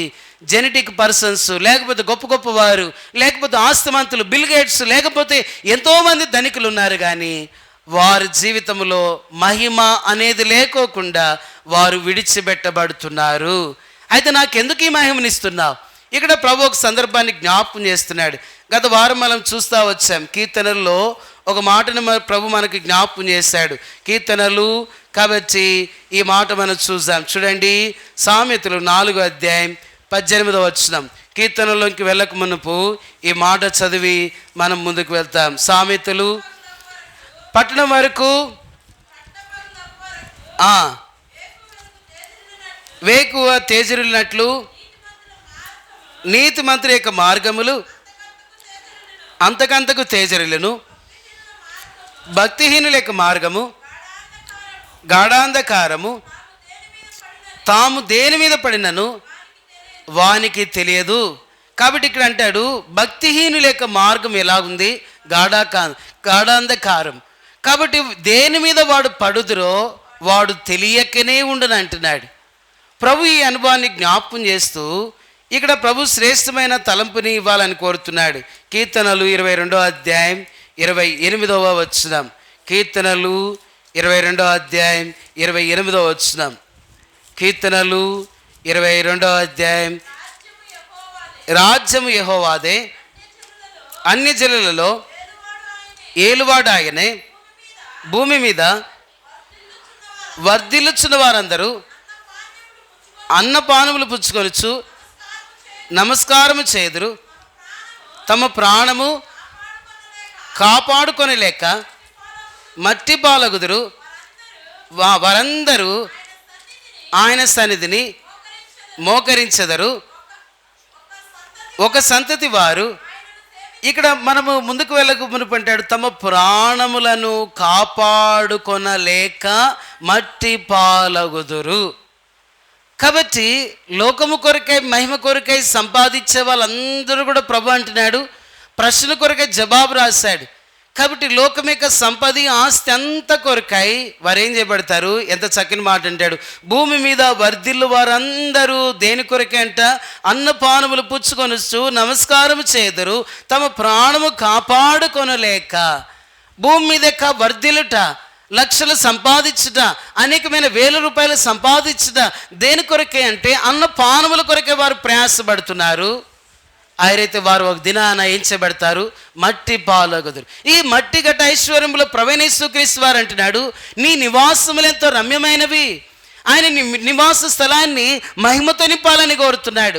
జెనెటిక్ పర్సన్స్ లేకపోతే గొప్ప గొప్ప వారు లేకపోతే ఆస్తిమంతులు బిల్ గేట్స్ లేకపోతే ఎంతోమంది ధనికులు ఉన్నారు. కానీ వారి జీవితంలో మహిమ అనేది లేకోకుండా వారు విడిచిపెట్టబడుతున్నారు. అయితే నాకెందుకు ఈ మహిమనిస్తున్నావు? ఇక్కడ ప్రభు ఒక సందర్భాన్ని జ్ఞాపకం చేస్తున్నాడు. గత వారం మనం చూస్తూ వచ్చాం కీర్తనల్లో ఒక మాటను ప్రభు మనకి జ్ఞాపకం చేశాడు. కీర్తనలు కాబట్టి ఈ మాట మనం చూద్దాం. చూడండి సామెతలు 4వ అధ్యాయం 18వ వచనం. కీర్తనలోకి వెళ్ళక మునుపు ఈ మాట చదివి మనం ముందుకు వెళ్తాం. సామెతలు పట్టణం వరకు వేకువ తేజరిల్లినట్లు నీతి మంత్రి యొక్క మార్గములు అంతకంతకు తేజరిల్లును. భక్తిహీనుల యొక్క మార్గము గాఢాంధకారము, తాము దేని మీద పడినను వానికి తెలియదు. కాబట్టి ఇక్కడ అంటాడు భక్తిహీనుల యొక్క మార్గం ఎలా ఉంది? గాఢాంధకారం. కాబట్టి దేని మీద వాడు పడుదురో వాడు తెలియకనే ఉండని అంటున్నాడు ప్రభు. ఈ అనుభవాన్ని జ్ఞాపకం చేస్తూ ఇక్కడ ప్రభు శ్రేష్టమైన తలంపుని ఇవ్వాలని కోరుతున్నాడు. కీర్తనలు 22వ అధ్యాయం 28వ వచనం. కీర్తనలు 22వ అధ్యాయం 28వ వచనం. కీర్తనలు 22వ అధ్యాయం రాజ్యము యెహోవాదే, అన్ని జనులలో ఏలువాడు ఆయనే, భూమి మీద వర్ధిల్లుచున్న వారందరూ అన్నపానములు పుచ్చుకొనుచు నమస్కారము చేదురు, తమ ప్రాణము కాపాడుకొనలేక మట్టి పాలగుదురు. వారందరూ ఆయన సన్నిధిని మోకరించెదరు. ఒక సంతతి వారు ఇక్కడ మనము ముందుకు వెళ్ళక మునుపంటాడు తమ ప్రాణములను కాపాడుకొనలేక మట్టి పాలగుదురు. కాబట్టి లోకము కొరకై మహిమ కొరకై సంపాదించే వాళ్ళందరూ కూడా ప్రభు అంటున్నాడు, ప్రశ్న కొరకై జవాబు రాశాడు. కాబట్టి లోకం యొక్క సంపద ఆస్తి అంత కొరకై వారు ఏం చేయబడతారు? ఎంత చక్కని మాట అంటాడు, భూమి మీద వర్ధిల్లు వారందరూ దేని కొరకే అంట? అన్నపానములు పుచ్చుకొనుచు నమస్కారం చేదురు, తమ ప్రాణము కాపాడుకొనలేక. భూమి మీద వర్ధిల్లుట, లక్షలు సంపాదించుట, అనేకమైన వేల రూపాయలు సంపాదించుట దేని కొరకే అంటే అన్నపానముల కొరకే వారు ప్రయాసపడుతున్నారు. ఆయనైతే వారు ఒక దినాన ఏం చేయబడతారు? మట్టి పాలగుదురు. ఈ మట్టి గట్ట ఐశ్వర్యంలో ప్రభువైన యేసుక్రీస్తు వారు అంటున్నాడు, నీ నివాసములు ఎంతో రమ్యమైనవి. ఆయన నివాస స్థలాన్ని మహిమతో నింపాలని కోరుతున్నాడు.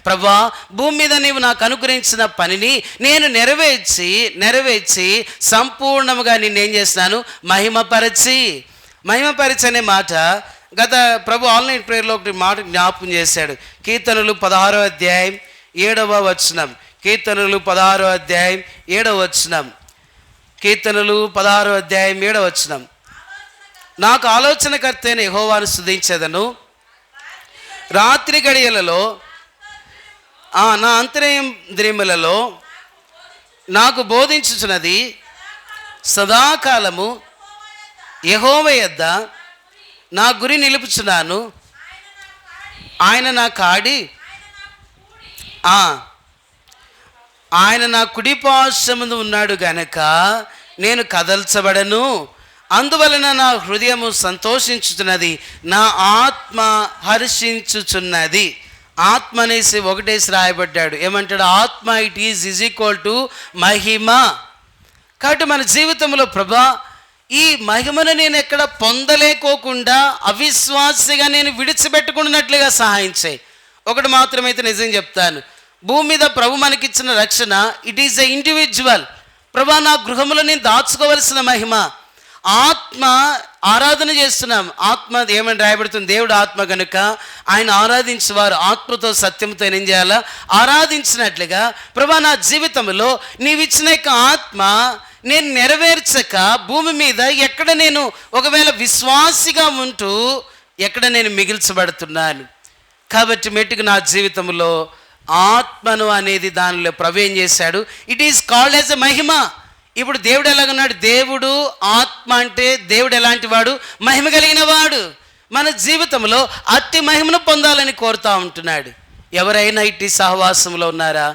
ప్రభువా, భూమి మీద నీవు నాకు అనుగ్రహించిన పనిని నేను నెరవేర్చి సంపూర్ణముగా నిన్నేం చేస్తున్నాను? మహిమపరచి అనే మాట గత ప్రభు ఆన్లైన్ ప్రేయర్లో ఒకటి మాట జ్ఞాపకం చేశాడు. కీర్తనలు 16వ అధ్యాయం 7వ వచనం. కీర్తనలు 16వ అధ్యాయం 7వ వచనం. కీర్తనలు 16వ అధ్యాయం 7వ వచనం. నాకు ఆలోచనకర్త అయిన యెహోవాను స్తుతించెదను, రాత్రి గడియలలో నా అంతరేంద్రియములలో నాకు బోధించుచున్నది. సదాకాలము యెహోవా యొద్ద నా గురి నిలుపుచున్నాను. ఆయన నా కాడి, ఆయన నా కుడి పార్శ్వమున ఉన్నాడు గనక నేను కదల్చబడను. అందువలన నా హృదయము సంతోషించుచున్నది, నా ఆత్మ హర్షించుచున్నది. ఆత్మ అనేసి ఒకటేసి రాయబడ్డాడు. ఏమంటాడు? ఆత్మ ఇట్ ఈజ్ ఈక్వల్ టు మహిమ. కాబట్టి మన జీవితంలో ప్రభా, ఈ మహిమను నేను ఎక్కడ పొందలేకోకుండా అవిశ్వాసిగా నేను విడిచిపెట్టుకున్నట్లుగా సహాయం చేయి. ఒకటి మాత్రమైతే నిజం చెప్తాను, భూమి మీద ప్రభు మనకిచ్చిన రక్షణ ఇట్ ఈజ్ ఎ ఇండివిజువల్. ప్రభా, నా గృహంలో నేను దాచుకోవలసిన మహిమ ఆత్మ ఆరాధన చేస్తున్నాం. ఆత్మ ఏమని రాయబడుతుంది? దేవుడు ఆత్మ కనుక ఆయన ఆరాధించేవారు ఆత్మతో సత్యంతో ఏం చేయాలా? ఆరాధించినట్లుగా ప్రభా, నా జీవితంలో నీవిచ్చిన యొక్క ఆత్మ నేను నెరవేర్చక భూమి మీద ఎక్కడ నేను ఒకవేళ విశ్వాసిగా ఉంటూ ఎక్కడ నేను మిగిల్చబడుతున్నాను. కాబట్టి మెట్టుకు నా జీవితంలో ఆత్మను అనేది దానిలో ప్రభు ఏం చేశాడు? It is called as a మహిమ. ఇప్పుడు దేవుడు ఎలాగున్నాడు? దేవుడు ఆత్మ అంటే దేవుడు ఎలాంటి వాడు? మహిమ కలిగిన వాడు. మన జీవితంలో అతి మహిమను పొందాలని కోరుతూ ఉంటున్నాడు. ఎవరైనా ఇట్టి సహవాసంలో ఉన్నారా?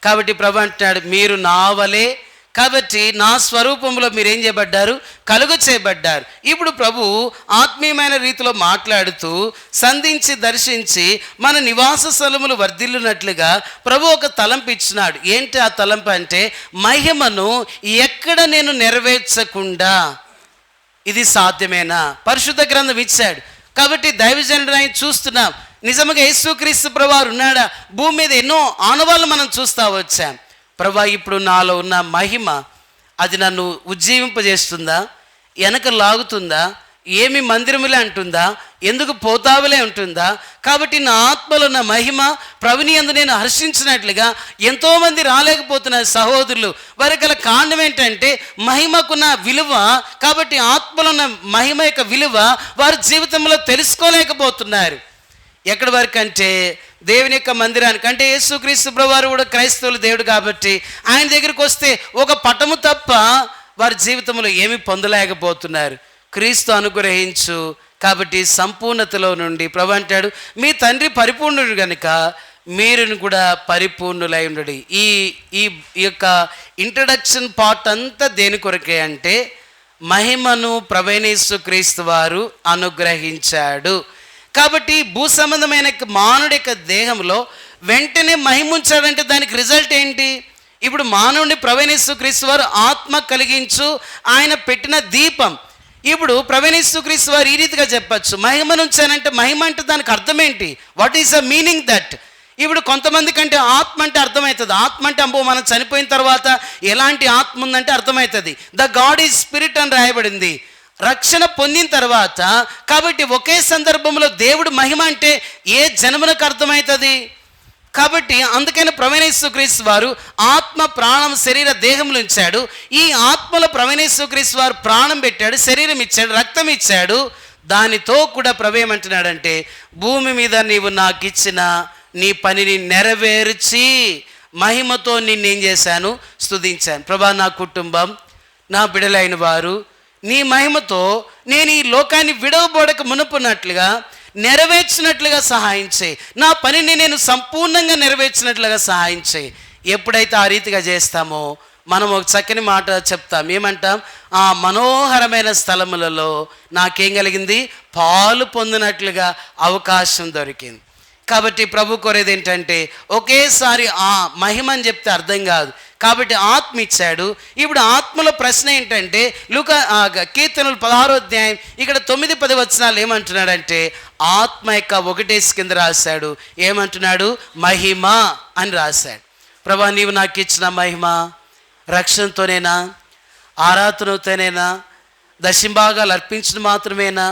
కాబట్టి ప్రభు అంటున్నాడు, మీరు నా వలే, కాబట్టి నా స్వరూపంలో మీరు ఏం చేయబడ్డారు? కలుగు చేయబడ్డారు. ఇప్పుడు ప్రభు ఆత్మీయమైన రీతిలో మాట్లాడుతూ సంధించి దర్శించి మన నివాస స్థలములు వర్ధిల్లునట్లుగా ప్రభు ఒక తలంపు ఇచ్చినాడు. ఏంటి ఆ తలంపు అంటే, మహిమను ఎక్కడ నేను నెరవేర్చకుండా ఇది సాధ్యమేనా? పరిశుద్ధ గ్రంథం ఇచ్చాడు. కాబట్టి దైవజనుడు ఆయన చూస్తున్నాం. నిజంగా యేసుక్రీస్తు ప్రభువారు ఉన్నాడా? భూమి మీద ఎన్నో ఆనవాళ్ళు మనం చూస్తూ వచ్చాం. ప్రభా, ఇప్పుడు నాలో ఉన్న మహిమ అది నన్ను ఉజ్జీవింపజేస్తుందా? వెనక లాగుతుందా? ఏమి మందిరములే అంటుందా? ఎందుకు పోతావులే ఉంటుందా? కాబట్టి నా ఆత్మలో ఉన్న మహిమ ప్రభుని యందు నేను హర్షించినట్లుగా ఎంతోమంది రాలేకపోతున్నారు సహోదరులు. వారికి గల కారణం ఏంటంటే మహిమకున్న విలువ. కాబట్టి ఆత్మలో ఉన్న మహిమ యొక్క విలువ వారి జీవితంలో తెలుసుకోలేకపోతున్నారు. ఎక్కడి వరకు అంటే దేవుని యొక్క మందిరానికి. అంటే యేసుక్రీస్తు ప్రభువారు కూడా క్రైస్తవులు దేవుడు కాబట్టి ఆయన దగ్గరికి వస్తే ఒక పటము తప్ప వారి జీవితంలో ఏమీ పొందలేకపోతున్నారు. క్రీస్తు అనుగ్రహించు. కాబట్టి సంపూర్ణతలో నుండి ప్రభు అంటాడు, మీ తండ్రి పరిపూర్ణుడు కనుక మీరును కూడా పరిపూర్ణులై ఉండడు. ఈ యొక్క ఇంట్రడక్షన్ పార్ట్ అంతా దేని కొరకే అంటే మహిమను ప్రభువైన యేసుక్రీస్తు వారు అనుగ్రహించాడు. కాబట్టి భూ సంబంధమైన మానవుడి యొక్క దేహంలో వెంటనే మహిమ ఉంచాడంటే దానికి రిజల్ట్ ఏంటి? ఇప్పుడు మానవుడిని ప్రభువైన యేసుక్రీస్తు వారు ఆత్మ కలిగించు ఆయన పెట్టిన దీపం. ఇప్పుడు ప్రభువైన యేసుక్రీస్తు వారు ఈ రీతిగా చెప్పచ్చు, మహిమను ఉంచానంటే మహిమ అంటే దానికి అర్థం ఏంటి? What is the meaning that? ఇప్పుడు కొంతమంది కంటే ఆత్మ అంటే అర్థమవుతుంది. ఆత్మ అంటే అంబో మనం చనిపోయిన తర్వాత ఎలాంటి ఆత్మ ఉందంటే అర్థమవుతుంది. ద గాడ్ ఈజ్ స్పిరిట్ అని రాయబడింది. రక్షణ పొందిన తర్వాత కాబట్టి ఒకే సందర్భంలో దేవుడు మహిమ అంటే ఏ జన్మలకు అర్థమవుతుంది. కాబట్టి అందుకని ప్రభువైన యేసుక్రీస్తు వారు ఆత్మ ప్రాణం శరీర దేహంలో ఉంచాడు. ఈ ఆత్మలో ప్రభువైన యేసుక్రీస్తు వారు ప్రాణం పెట్టాడు, శరీరం ఇచ్చాడు, రక్తం ఇచ్చాడు, దానితో కూడా ప్రభు ఏమంటున్నాడంటే, భూమి మీద నీవు నాకు ఇచ్చిన నీ పనిని నెరవేర్చి మహిమతో నిన్నేం చేశాను, స్తుతించాను. ప్రభా, నా కుటుంబం, నా బిడలైన వారు నీ మహిమతో నేను ఈ లోకాన్ని విడవబోడక మునుపున్నట్లుగా నెరవేర్చినట్లుగా సహాయం చేయి. నా పనిని నేను సంపూర్ణంగా నెరవేర్చినట్లుగా సహాయం చేయి. ఎప్పుడైతే ఆ రీతిగా చేస్తామో మనం ఒక చక్కని మాట చెప్తాం. ఏమంటాం? ఆ మనోహరమైన స్థలములలో నాకేం కలిగింది, పాలు పొందినట్లుగా అవకాశం దొరికింది. కాబట్టి ప్రభు కోరేది ఏంటంటే, ఒకేసారి ఆ మహిమ అని చెప్తే అర్థం కాదు. కాబట్టి ఆత్మ ఇచ్చాడు. ఇప్పుడు ఆత్మలో ప్రశ్న ఏంటంటే, కీర్తనలు 16వ అధ్యాయం ఇక్కడ 9-10 వచనాలు ఏమంటున్నాడంటే, ఆత్మ యొక్క 1 కింద రాశాడు. ఏమంటున్నాడు? మహిమ అని రాశాడు. ప్రభా, నీవు నాకు ఇచ్చిన మహిమ రక్షణతోనేనా, ఆరాధనతోనేనా, దశంభాగాలు అర్పించడం మాత్రమేనా,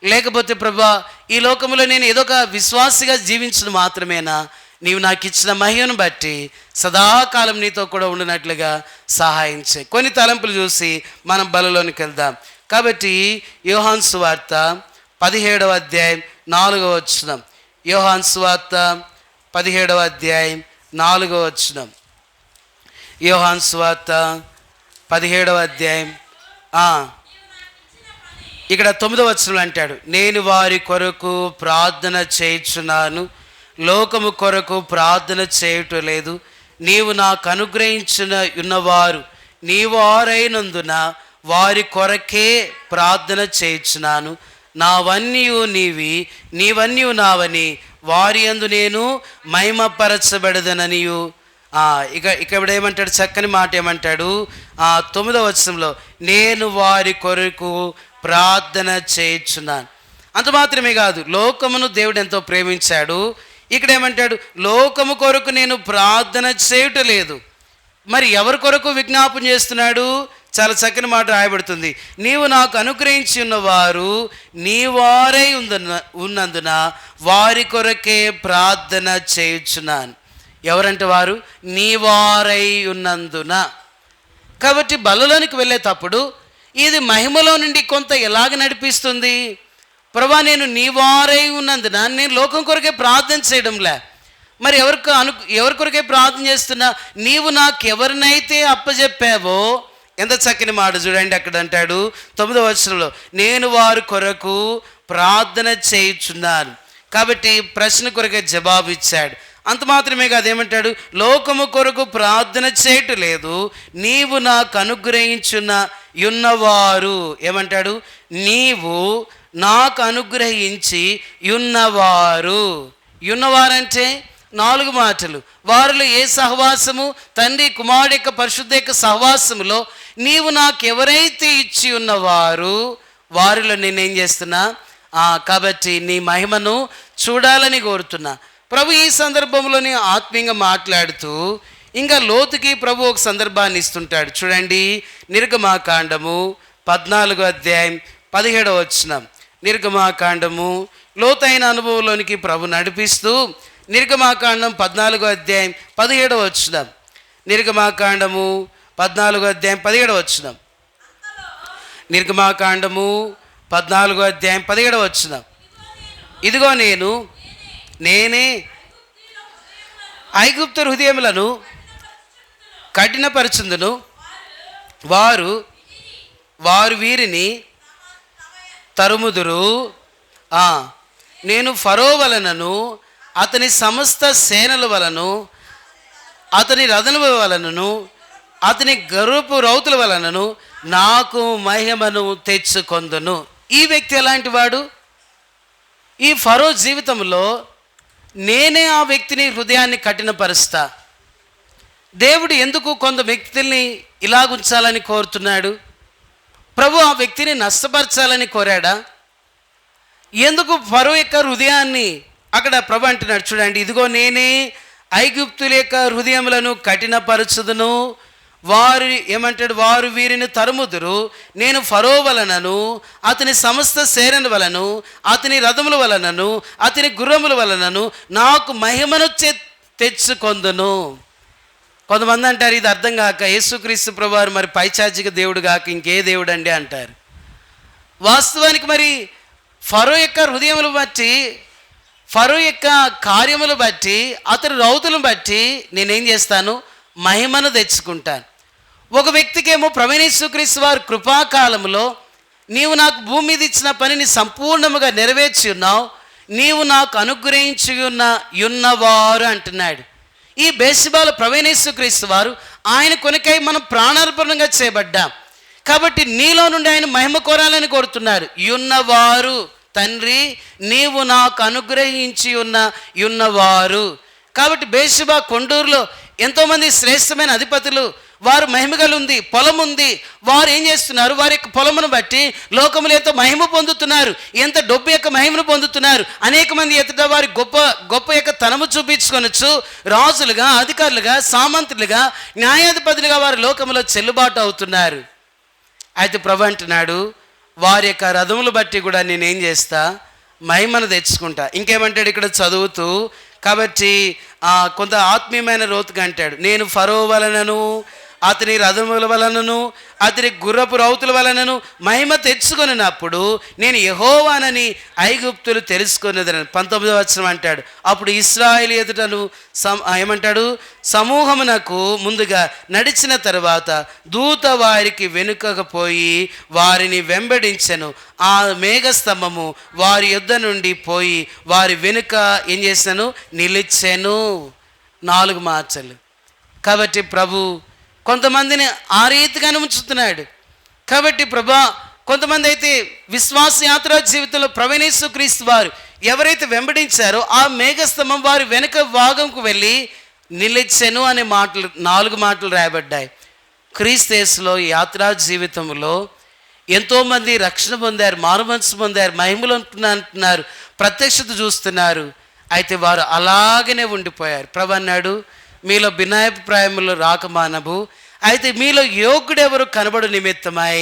లేకపోతే ప్రభా ఈ లోకంలో నేను ఏదో ఒక విశ్వాసిగా జీవించడం మాత్రమేనా? నీవు నాకు ఇచ్చిన మహిమను బట్టి సదాకాలం నీతో కూడా ఉండినట్లుగా సహాయం చేయి. కొన్ని తలంపులు చూసి మనం బలలోనికి వెళ్దాం. కాబట్టి యోహాను సువార్త 17వ అధ్యాయం 4వ వచనం. యోహాను సువార్త 17వ అధ్యాయం 4వ వచనం. యోహాను సువార్త 17వ అధ్యాయం ఇక్కడ 9వ వచనం అంటాడు, నేను వారి కొరకు ప్రార్థన చేయుచున్నాను, లోకము కొరకు ప్రార్థన చేయటం లేదు. నీవు నాకు అనుగ్రహించిన ఉన్నవారు నీ వారైనందున వారి కొరకే ప్రార్థన చేయుచున్నాను. నావన్నీయు నీవి, నీవన్నీయు నావని, వారి యందు నేను మహిమపరచబడదననియు. ఇక్కడ ఏమంటాడు? చక్కని మాట ఏమంటాడు? 9వ వచనంలో, నేను వారి కొరకు ప్రార్థన చేయుచున్నాను. అంత మాత్రమే కాదు, లోకమును దేవుడు ఎంతో ప్రేమించాడు. ఇక్కడ ఏమంటాడు? లోకము కొరకు నేను ప్రార్థన చేయటం లేదు. మరి ఎవరి కొరకు విజ్ఞాపన చేస్తున్నాడు? చాలా చక్కని మాట రాయబడుతుంది, నీవు నాకు అనుగ్రహించి ఉన్నవారు నీ వారై ఉన్నందున వారి కొరకే ప్రార్థన చేయుచున్నాను. ఎవరంటే వారు? నీ వారై ఉన్నందున. కాబట్టి బలలోనికి వెళ్ళేటప్పుడు ఇది మహిమలో నుండి కొంత ఎలాగ నడిపిస్తుంది? ప్రభా, నేను నీ వారై ఉన్నందున నేను లోకం కొరకే ప్రార్థన చేయడంలే. మరి ఎవరి కొరకే ప్రార్థన చేస్తున్నా? నీవు నాకు ఎవరినైతే అప్పచెప్పావో. ఎంత చక్కని మాట చూడండి, అక్కడ అంటాడు 9వ వచనంలో, నేను వారి కొరకు ప్రార్థన చేయుచున్నాను. కాబట్టి ప్రశ్న కొరకే జవాబు ఇచ్చాడు. అంత మాత్రమే కాదు, ఏమంటాడు? లోకము కొరకు ప్రార్థన చేయటం లేదు, నీవు నాకు అనుగ్రహించున్న యున్నవారు. ఏమంటాడు? నీవు నాకు అనుగ్రహించి యున్నవారు. యున్నవారంటే 4 మాటలు. వారిలో ఏ సహవాసము? తండ్రి కుమారుడు యొక్క పరిశుద్ధ యొక్క సహవాసములో నీవు నాకు ఎవరైతే ఇచ్చి ఉన్నవారు వారిలో నేనేం చేస్తున్నా? కాబట్టి నీ మహిమను చూడాలని కోరుతున్నా. ప్రభు ఈ సందర్భంలోని ఆత్మీయంగా మాట్లాడుతూ ఇంకా లోతుకి ప్రభు ఒక సందర్భాన్ని ఇస్తుంటాడు. చూడండి, నిర్గమాకాండము 14వ అధ్యాయం 17వ వచనం. నిర్గమాకాండము లోతైన అనుభవంలోనికి ప్రభు నడిపిస్తూ నిర్గమాకాండం 14వ అధ్యాయం 17వ వచనం. నిర్గమాకాండము 14వ అధ్యాయం 17వ వచనం. నిర్గమాకాండము 14వ అధ్యాయం 17వ వచనం. ఇదిగో నేనే ఐగుప్తు హృదయములను కఠినపరచుందును, వారు వీరిని తరుముదురు. నేను ఫరో వలనను అతని సమస్త సేనల వలను అతని రథముల వలనను అతని గర్వపు రౌతుల వలనను నాకు మహిమను తెచ్చుకొందును. ఈ వ్యక్తి ఎలాంటి వాడు? ఈ ఫరో జీవితంలో నేనే ఆ వ్యక్తిని హృదయాన్ని కఠినపరుస్తా. దేవుడు ఎందుకు కొంత వ్యక్తుల్ని ఇలాగుంచాలని కోరుతున్నాడు? ప్రభు ఆ వ్యక్తిని నష్టపరచాలని కోరాడా? ఎందుకు ఫరో యొక్క హృదయాన్ని అక్కడ ప్రభు అంటున్నాడు? చూడండి, ఇదిగో నేనే ఐగుప్తుల యొక్క హృదయములను కఠినపరచుదును, వారు ఏమంటాడు? వారు వీరిని తరుముదురు. నేను ఫరో వలనను అతని సమస్త సేనల వలను అతని రథముల వలనను అతని గుర్రముల వలనను నాకు మహిమను తెచ్చుకొందును. కొంతమంది అంటారు, ఇది అర్థం కాక యేసుక్రీస్తు ప్రభువారు మరి పైచాచిక దేవుడు కాక ఇంకే దేవుడు అండి అంటారు. వాస్తవానికి మరి ఫరో యొక్క హృదయములు బట్టి, ఫరో యొక్క కార్యములు బట్టి, అతని రౌతులను బట్టి నేనేం చేస్తాను? మహిమను తెచ్చుకుంటాను. ఒక వ్యక్తికేమో ప్రభువైన యేసుక్రీస్తు వారు కృపాకాలంలో నీవు నాకు భూమి మీద ఇచ్చిన పనిని సంపూర్ణముగా నెరవేర్చి ఉన్నావు, నీవు నాకు అనుగ్రహించి ఉన్నవారు అంటున్నాడు. ఈ బేసిబాల ప్రభువైన యేసుక్రీస్తు వారు ఆయన కొనకై మనం ప్రాణార్పణంగా చేయబడ్డాం. కాబట్టి నీలో నుండి ఆయన మహిమ కోరాలని కోరుతున్నారు. ఉన్నవారు, తండ్రి నీవు నాకు అనుగ్రహించి ఉన్నవారు. కాబట్టి బేషుబా కొండూరులో ఎంతోమంది శ్రేష్టమైన అధిపతులు, వారు మహిమగలు ఉంది, పొలం ఉంది. వారు ఏం చేస్తున్నారు? వారి యొక్క పొలమును బట్టి లోకములు ఎంతో మహిమ పొందుతున్నారు, ఎంత డబ్బు యొక్క మహిమను పొందుతున్నారు. అనేక మంది ఎదుట వారి గొప్ప గొప్ప యొక్క తనము చూపించుకొనొచ్చు. రాజులుగా, అధికారులుగా, సామంతులుగా, న్యాయాధిపతులుగా వారి లోకములో చెల్లుబాటు అవుతున్నారు. అయితే ప్రభు అంటున్నాడు, వారి యొక్క రథములు బట్టి కూడా నేనేం చేస్తా? మహిమను తెచ్చుకుంటా. ఇంకేమంటాడు ఇక్కడ చదువుతూ? కాబట్టి కొంత ఆత్మీయమైన రోతుగా అంటాడు, నేను ఫరో వలనను, అతని రథముల వలనను, అతని గుర్రపు రౌతుల వలనను మహిమ తెచ్చుకొనినప్పుడు నేను యెహోవానని ఐగుప్తులు తెలుసుకున్నదని 19వ వచనం అంటాడు. అప్పుడు ఇశ్రాయేలు ఎదుటను ఏమంటాడు? సమూహమునకు ముందుగా నడిచిన తరువాత దూత వారికి వెనుకకు పోయి వారిని వెంబడించెను. ఆ మేఘస్తంభము వారి యొద్ద నుండి పోయి వారి వెనుక ఏం చేశాను? నిలిచెను. 4 మార్చలు. కాబట్టి ప్రభు కొంతమందిని ఆ రీతిగానే ఉంచుతున్నాడు. కాబట్టి ప్రభా, కొంతమంది అయితే విశ్వాస యాత్రా జీవితంలో ప్రభువైన యేసుక్రీస్తు వారు ఎవరైతే వెంబడించారో ఆ మేఘస్తంభం వారి వెనుక భాగంకు వెళ్ళి నిలిచెను అనే మాటలు, 4 మాటలు రాయబడ్డాయి. క్రీస్తులో యాత్రా జీవితంలో ఎంతోమంది రక్షణ పొందారు, మారుమనసు పొందారు, మహిమలు అంటున్నారు, ప్రత్యక్షత చూస్తున్నారు. అయితే వారు అలాగనే ఉండిపోయారు. ప్రభు అన్నాడు, మీలో భిన్నాభిప్రాయములు రాక మానవు, అయితే మీలో యోగ్యుడు ఎవరు కనబడు నిమిత్తమై.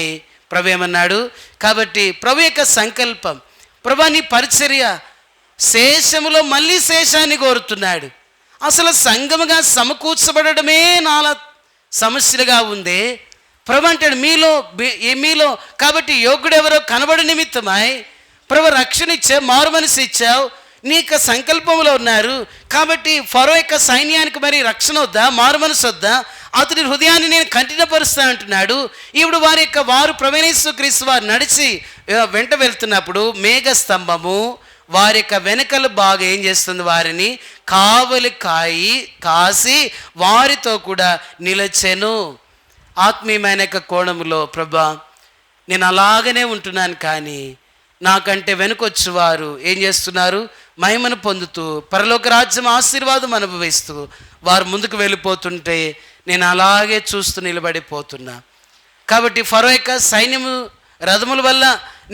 ప్రభు ఏమన్నాడు? కాబట్టి ప్రభు యొక్క సంకల్పం, ప్రభు నీ పరిచర్య శేషములో మళ్ళీ శేషాన్ని కోరుతున్నాడు. అసలు సంఘముగా సమకూర్చబడమే నాలా సమస్యలుగా ఉంది. ప్రభు అంటాడు, మీలో కాబట్టి యోగ్యుడు ఎవరో కనబడు నిమిత్తమై. ప్రభు రక్షణ ఇచ్చావు, మారు మనసు ఇచ్చావు, నీ యొక్క సంకల్పంలో ఉన్నారు. కాబట్టి ఫరో యొక్క సైన్యానికి మరి రక్షణ వద్దా? మారు మనసు వద్దా? అతని హృదయాన్ని నేను కఠినపరుస్తా అంటున్నాడు. ఇప్పుడు వారు ప్రభువైన యేసుక్రీస్తు వారు నడిచి వెంట వెళ్తున్నప్పుడు మేఘస్తంభము వారి యొక్క వెనకలు బాగా ఏం చేస్తుంది? వారిని కావలి కాసి వారితో కూడా నిలచెను. ఆత్మీయమైన యొక్క కోణములో ప్రభా, నేను అలాగనే ఉంటున్నాను, కానీ నాకంటే వెనుకొచ్చి వారు ఏం చేస్తున్నారు? మహిమను పొందుతూ పరలోక రాజ్యం ఆశీర్వాదం అనుభవిస్తూ వారు ముందుకు వెళ్ళిపోతుంటే నేను అలాగే చూస్తూ నిలబడిపోతున్నా. కాబట్టి ఫరో యొక్క సైన్యము రథముల వల్ల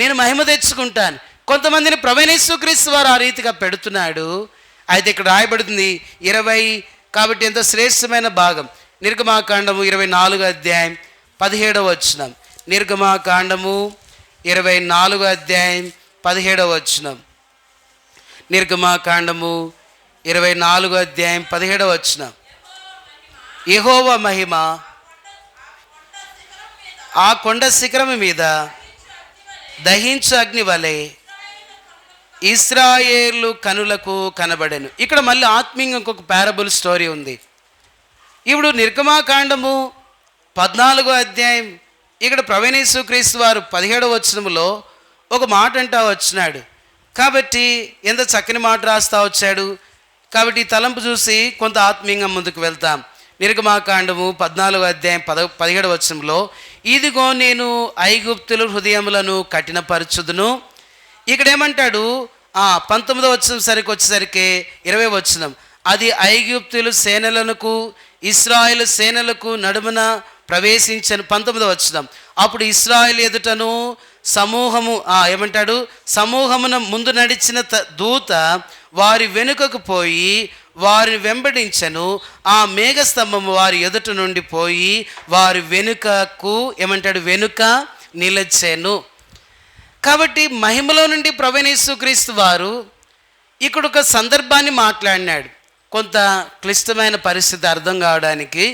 నేను మహిమ తెచ్చుకుంటాను. కొంతమందిని ప్రభువైన యేసుక్రీస్తు వారు ఆ రీతిగా పెడుతున్నాడు. అయితే ఇక్కడ రాయబడుతుంది 20. కాబట్టి ఎంతో శ్రేష్టమైన భాగం నిర్గమాకాండము 24వ అధ్యాయం 17వ వచనం. నిర్గమాకాండము 24వ అధ్యాయం 17వ వచనం. నిర్గమాకాండము 24వ అధ్యాయం 17వ వచనం. యెహోవా మహిమ ఆ కొండ శిఖరము మీద దహించు అగ్ని వలె ఇశ్రాయేలు కనులకు కనబడెను. ఇక్కడ మళ్ళీ ఆత్మీయంగా ఇంకొక పారబుల్ స్టోరీ ఉంది. ఇప్పుడు నిర్గమాకాండము 14వ అధ్యాయం ఇక్కడ ప్రభువైన యేసుక్రీస్తు వారు 17వ వచనములో ఒక మాట అంటా వచ్చినాడు. కాబట్టి ఎంత చక్కని మాట రాస్తా వచ్చాడు. కాబట్టి ఈ తలంపు చూసి కొంత ఆత్మీయంగా ముందుకు వెళ్తాం. నిర్గమాకాండము 14వ అధ్యాయం 17వ వచనంలో, ఇదిగో నేను ఐగుప్తుల హృదయములను కఠినపరచుదును. ఇక్కడ ఏమంటాడు? 19వ వచనం సరికి వచ్చేసరికి 20వ వచనం, అది ఐగుప్తులు సేనలకు ఇశ్రాయేలు సేనలకు నడుమున ప్రవేశించను. 19వ వచనం, అప్పుడు ఇశ్రాయేలు ఎదుటను సమూహము ఏమంటాడు? సమూహమున ముందు నడిచిన దూత వారి వెనుకకు పోయి వారిని వెంబడించను. ఆ మేఘస్తంభము వారి ఎదుట నుండి పోయి వారి వెనుకకు ఏమంటాడు? వెనుక నిలచెను. కాబట్టి మహిమలో నుండి ప్రభువైన యేసుక్రీస్తు వారు ఇక్కడ ఒక సందర్భాన్ని మాట్లాడినాడు, కొంత క్లిష్టమైన పరిస్థితి అర్థం కావడానికి.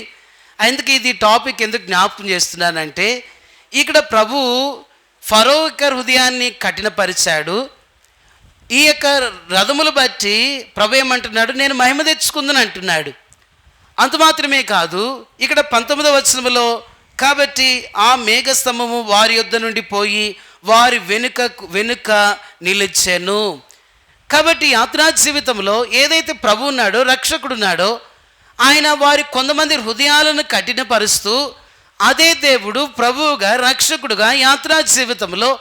అందుకే ఇది టాపిక్ ఎందుకు జ్ఞాపకం చేస్తున్నానంటే, ఇక్కడ ప్రభు ఫరో యొక్క హృదయాన్ని కఠినపరిచాడు. ఈ యొక్క రథములు బట్టి ప్రభు ఏమంటున్నాడు, నేను మహిమ తెచ్చుకుందని అంటున్నాడు. అంత మాత్రమే కాదు, ఇక్కడ 19వ వచనములో, కాబట్టి ఆ మేఘస్తంభము వారి యొద్ద నుండి పోయి వారి వెనుక నిలిచెను. కాబట్టి యాత్రా జీవితంలో ఏదైతే ప్రభు ఉన్నాడో, రక్షకుడున్నాడో, ఆయన వారి కొంతమంది హృదయాలను కఠినపరుస్తూ, అదే దేవుడు ప్రభువుగా రక్షకుడుగా యాత్రా జీవితంలో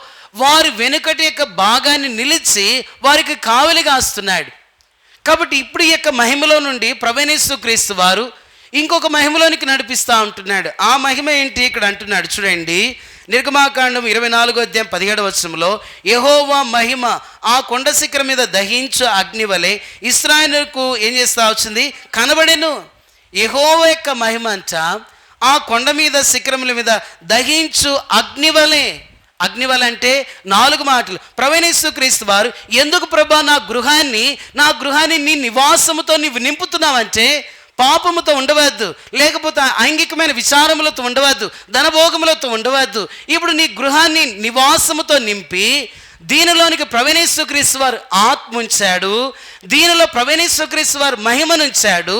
వారి వెనుకటి యొక్క భాగాన్ని నిలిచి వారికి కావలి కాస్తున్నాడు. కాబట్టి ఇప్పుడు ఈ యొక్క మహిమలో నుండి ప్రభువైన యేసుక్రీస్తు వారు ఇంకొక మహిమలోనికి నడిపిస్తూ ఉంటున్నాడు. ఆ మహిమ ఏంటి ఇక్కడ అంటున్నాడు చూడండి. నిర్గమాకాండం 24వ అధ్యాయం 17వ వచనంలో, యెహోవా మహిమ ఆ కొండ శిఖరం మీద దహించు అగ్ని వలె ఇశ్రాయేలుకు ఏం చేస్తా వచ్చింది, కనబడెను. యెహోవా యొక్క మహిమ అంట ఆ కొండ మీద శిఖరముల మీద దహించు అగ్నివలే. అగ్నివల అంటే 4 మాటలు. ప్రభువైన యేసుక్రీస్తు వారు, ఎందుకు ప్రభా నా గృహాన్ని నీ నివాసముతో నీవు నింపుతున్నావంటే, పాపముతో ఉండవద్దు, లేకపోతే ఐంగికమైన విచారములతో ఉండవద్దు, ధనభోగములతో ఉండవద్దు. ఇప్పుడు నీ గృహాన్ని నివాసముతో నింపి దీనిలోనికి ప్రభువైన యేసుక్రీస్తు వారు ఆత్మ ఉంచాడు, దీనిలో ప్రభువైన యేసుక్రీస్తు వారు మహిమనుంచాడు.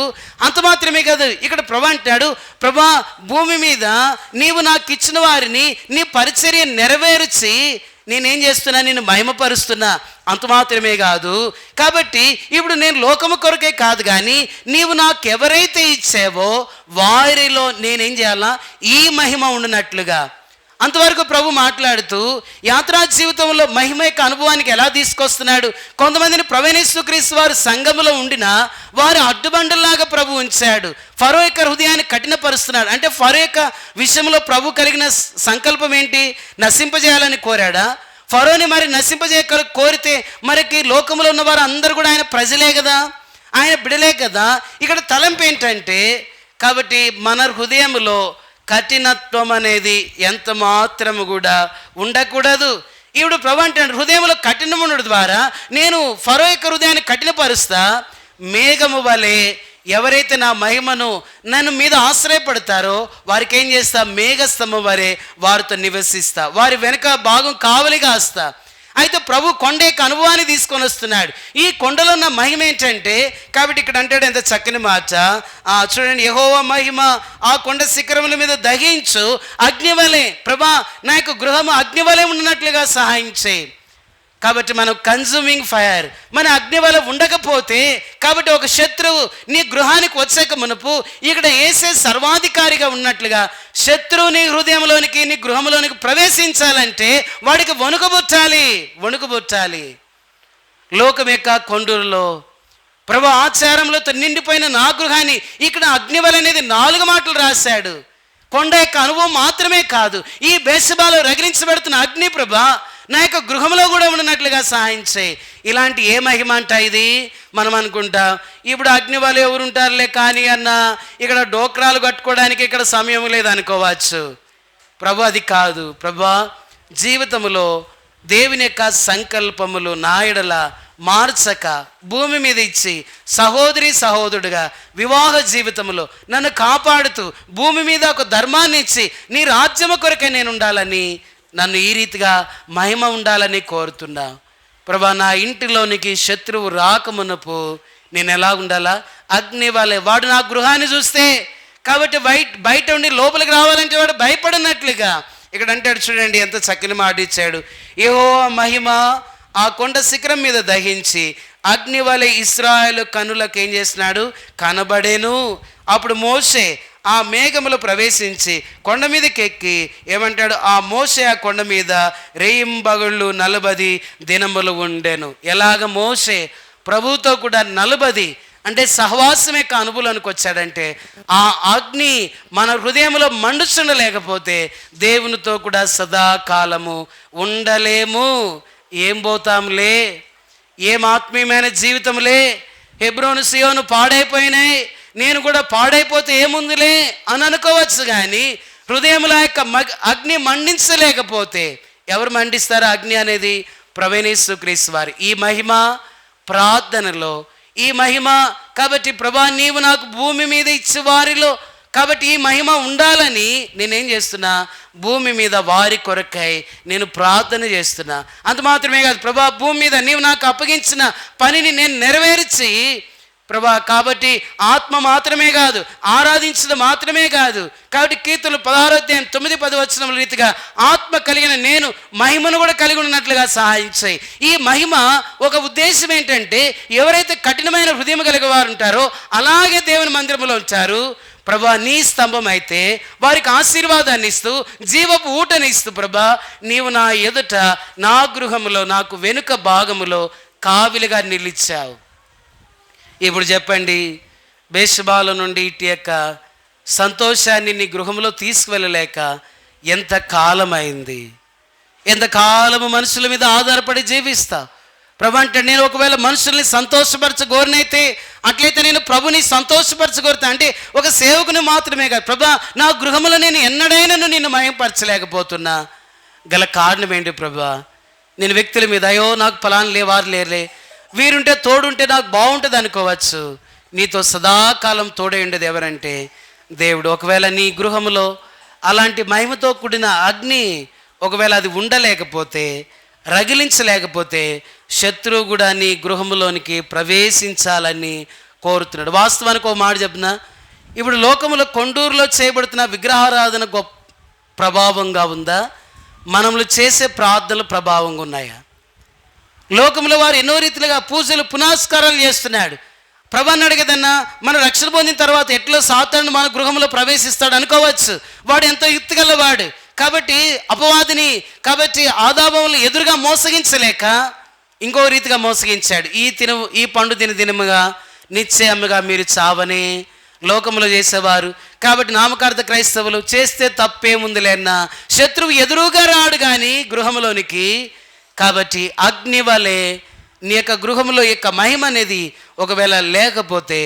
అంత మాత్రమే కాదు, ఇక్కడ ప్రభు అంటాడు, ప్రభా భూమి మీద నీవు నాకు ఇచ్చిన వారిని నీ పరిచర్య నెరవేర్చి నేనేం చేస్తున్నా, నేను మహిమపరుస్తున్నా. అంత మాత్రమే కాదు, కాబట్టి ఇప్పుడు నేను లోకము కొరకే కాదు కానీ నీవు నాకు ఎవరైతే ఇచ్చావో వారిలో నేనేం చేయాలా, ఈ మహిమ ఉండినట్లుగా. అంతవరకు ప్రభు మాట్లాడుతూ యాత్రా జీవితంలో మహిమ యొక్క అనుభవానికి ఎలా తీసుకొస్తున్నాడు. కొంతమందిని ప్రభువైన యేసుక్రీస్తు వారు సంఘములో ఉండినా వారు అడ్డుబండల్లాగా ప్రభు ఉంచాడు. ఫరో యొక్క హృదయాన్ని కఠినపరుస్తున్నాడు. అంటే ఫరో యొక్క విషయంలో ప్రభు కలిగిన సంకల్పం ఏంటి, నశింపజేయాలని కోరాడా? ఫరోని మరి నశింపజేయ కోరితే మరికి లోకంలో ఉన్న వారు అందరూ కూడా ఆయన ప్రజలే కదా, ఆయన బిడలే కదా. ఇక్కడ తలంపు ఏంటంటే, కాబట్టి మన హృదయంలో కఠినత్వం అనేది ఎంత మాత్రము కూడా ఉండకూడదు. ఇప్పుడు ప్రభు అంటే హృదయంలో కఠినం ఉండడం ద్వారా నేను ఫరో యొక్క హృదయాన్ని కఠినపరుస్తా. మేఘము వలె ఎవరైతే నా మహిమను నన్ను మీద ఆశ్రయపడతారో వారికి ఏం చేస్తా, మేఘస్తంభం వలె వారితో నివసిస్తా, వారి వెనక భాగం కావలిగా వస్తా. అయితే ప్రభు కొండ యొక్క అనుభవాన్ని తీసుకొని వస్తున్నాడు. ఈ కొండలో ఉన్న మహిమ ఏంటంటే, కాబట్టి ఇక్కడ అంటాడు ఎంత చక్కని మాట చూడండి, యెహోవా మహిమ ఆ కొండ శిఖరముల మీద దహించు అగ్నివలే. ప్రభా నా యొక్క గృహము అగ్నివలే ఉన్నట్లుగా సహాయం చేయి. కాబట్టి మనం కన్జ్యూమింగ్ ఫైర్, మన అగ్నివల ఉండకపోతే, కాబట్టి ఒక శత్రువు నీ గృహానికి వచ్చాక మునుపు ఇక్కడ యేసే సర్వాధికారిగా ఉన్నట్లుగా శత్రువు నీ హృదయంలోనికి నీ గృహంలోనికి ప్రవేశించాలంటే వాడికి వణుకుబుట్టాలి. లోకం యొక్క కొండూరులో ప్రభు ఆచారములతో నిండిపోయిన నా గృహాన్ని ఇక్కడ అగ్నివల అనేది 4 మాటలు రాశాడు. కొండ యొక్క అనుభవం మాత్రమే కాదు, ఈ బేసబాలో రగిలించబడుతున్న అగ్ని ప్రభా నా యొక్క గృహంలో కూడా ఉన్నట్లుగా సహాయం చేయి. ఇలాంటి ఏ మహిమ అంట ఇది? మనం అనుకుంటా ఇప్పుడు అగ్ని వాళ్ళు ఎవరు ఉంటారులే కానీ అన్న, ఇక్కడ డోక్రాలు కట్టుకోవడానికి ఇక్కడ సమయం లేదనుకోవచ్చు. ప్రభు అది కాదు. ప్రభా జీవితంలో దేవుని యొక్క సంకల్పములు నా ఎడల మార్చక భూమి మీద ఇచ్చి సహోదరుడుగా వివాహ జీవితంలో నన్ను కాపాడుతూ భూమి మీద ఒక ధర్మాన్ని ఇచ్చి నీ రాజ్యము కొరకే నేను ఉండాలని, నన్ను ఈ రీతిగా మహిమ ఉండాలని కోరుతున్నా. ప్రభా నా ఇంటిలోనికి శత్రువు రాకమునపు నేను ఎలా ఉండాలా, అగ్ని వలె. వాడు నా గృహాన్ని చూస్తే, కాబట్టి బయట ఉండి లోపలికి రావాలంటే వాడు భయపడినట్లుగా ఇక్కడ అంటాడు చూడండి, ఎంత చక్కని మాట ఇచ్చాడు. యెహోవా మహిమ ఆ కొండ శిఖరం మీద దహించి అగ్ని వలె ఇశ్రాయేలు కనులకు ఏం చేస్తున్నాడు, కనబడేను. అప్పుడు మోషే ఆ మేఘములో ప్రవేశించి కొండ మీదకి ఎక్కి ఏమంటాడు, ఆ మోషే ఆ కొండ మీద రేయింబగళ్ళు 40 దినములు ఉండెను. ఎలాగ మోషే ప్రభువుతో కూడా 40 అంటే సహవాసం యొక్క అనుభవానికి వచ్చాడంటే, ఆ అగ్ని మన హృదయంలో మండుచుండలేకపోతే దేవునితో కూడా సదాకాలము ఉండలేము. ఏం పోతాంలే, ఏం ఆత్మీయమైన జీవితంలే, హెబ్రోను సియోను పాడైపోయినాయి, నేను కూడా పాడైపోతే ఏముందిలే అని అనుకోవచ్చు. కానీ హృదయంలో యొక్క అగ్ని మండించలేకపోతే ఎవరు మండిస్తారో అగ్ని అనేది? ప్రభువైన యేసుక్రీస్తు వారు. ఈ మహిమ ప్రార్థనలో, ఈ మహిమ కాబట్టి ప్రభా నీవు నాకు భూమి మీద ఇచ్చి వారిలో కాబట్టి ఈ మహిమ ఉండాలని నేనేం చేస్తున్నా, భూమి మీద వారి కొరకై నేను ప్రార్థన చేస్తున్నా. అంత మాత్రమే కాదు ప్రభా, భూమి మీద నీవు నాకు అప్పగించిన పనిని నేను నెరవేర్చి ప్రభా, కాబట్టి ఆత్మ మాత్రమే కాదు, ఆరాధించడం మాత్రమే కాదు, కాబట్టి కీర్తనలు 16:9-10 రీతిగా ఆత్మ కలిగిన నేను మహిమను కూడా కలిగి ఉన్నట్లుగా సహాయం చేయి. ఈ మహిమ ఒక ఉద్దేశం ఏంటంటే, ఎవరైతే కఠినమైన హృదయం కలిగిన వారు ఉంటారో అలాగే దేవుని మందిరంలో ఉంటారు ప్రభా, నీ స్తంభం అయితే వారికి ఆశీర్వాదాన్ని ఇస్తూ జీవపు ఊటని ఇస్తూ ప్రభా, నీవు నా ఎదుట నా గృహములో నాకు వెనుక భాగములో కావిలిగా నిలిచావు. ఇప్పుడు చెప్పండి, బేషబాల నుండి ఇటు యొక్క సంతోషాన్ని నీ గృహంలో తీసుకువెళ్ళలేక ఎంత కాలమైంది, ఎంతకాలము మనుషుల మీద ఆధారపడి జీవిస్తా ప్రభు. అంటే నేను ఒకవేళ మనుషుల్ని సంతోషపరచగోరినైతే, అట్లయితే నేను ప్రభుని సంతోషపరచగోరుతా. అంటే ఒక సేవకుని మాత్రమే కాదు ప్రభా, నా గృహంలో నేను ఎన్నడైనా నిన్ను మహిమపరచలేకపోతున్నా గల కారణం ఏంటి ప్రభా? నేను వ్యక్తుల మీద అయ్యో నాకు ఫలానా లేవారు లేరే, వీరుంటే తోడుంటే నాకు బాగుంటుంది అనుకోవచ్చు. నీతో సదాకాలం తోడే ఉండేది ఎవరంటే దేవుడు. ఒకవేళ నీ గృహంలో అలాంటి మహిమతో కూడిన అగ్ని ఒకవేళ అది ఉండలేకపోతే, రగిలించలేకపోతే, శత్రువు కూడా నీ గృహంలోనికి ప్రవేశించాలని కోరుతున్నాడు. వాస్తవానికి ఒక మాట చెప్పిన, ఇప్పుడు లోకంలో కొండూరులో చేయబడుతున్న విగ్రహారాధన గొప్ప ప్రభావంగా ఉందా, మనములు చేసే ప్రార్థనలు ప్రభావంగా ఉన్నాయా? లోకంలో వారు ఎన్నో రీతిలుగా పూజలు పునస్కారాలు చేస్తున్నాడు. ప్రభుని అడిగేదన్నా, మనం రక్షణ పొందిన తర్వాత ఎట్లా సాతాను మన గృహంలో ప్రవేశిస్తాడు అనుకోవచ్చు. వాడు ఎంతో యుక్తిగలవాడు కాబట్టి అపవాదిని, కాబట్టి ఆదాబములు ఎదురుగా మోసగించలేక ఇంకో రీతిగా మోసగించాడు. ఈ పండు దినముగా నిశ్చయముగా మీరు చావనే లోకంలో చేసేవారు. కాబట్టి నామకార్థ క్రైస్తవులు చేస్తే తప్పేముందిలేన్నా, శత్రువు ఎదురుగా రాడు కానీ గృహంలోనికి. కాబట్టి అగ్ని వలె నీ యొక్క గృహంలో యొక్క మహిమ అనేది ఒకవేళ లేకపోతే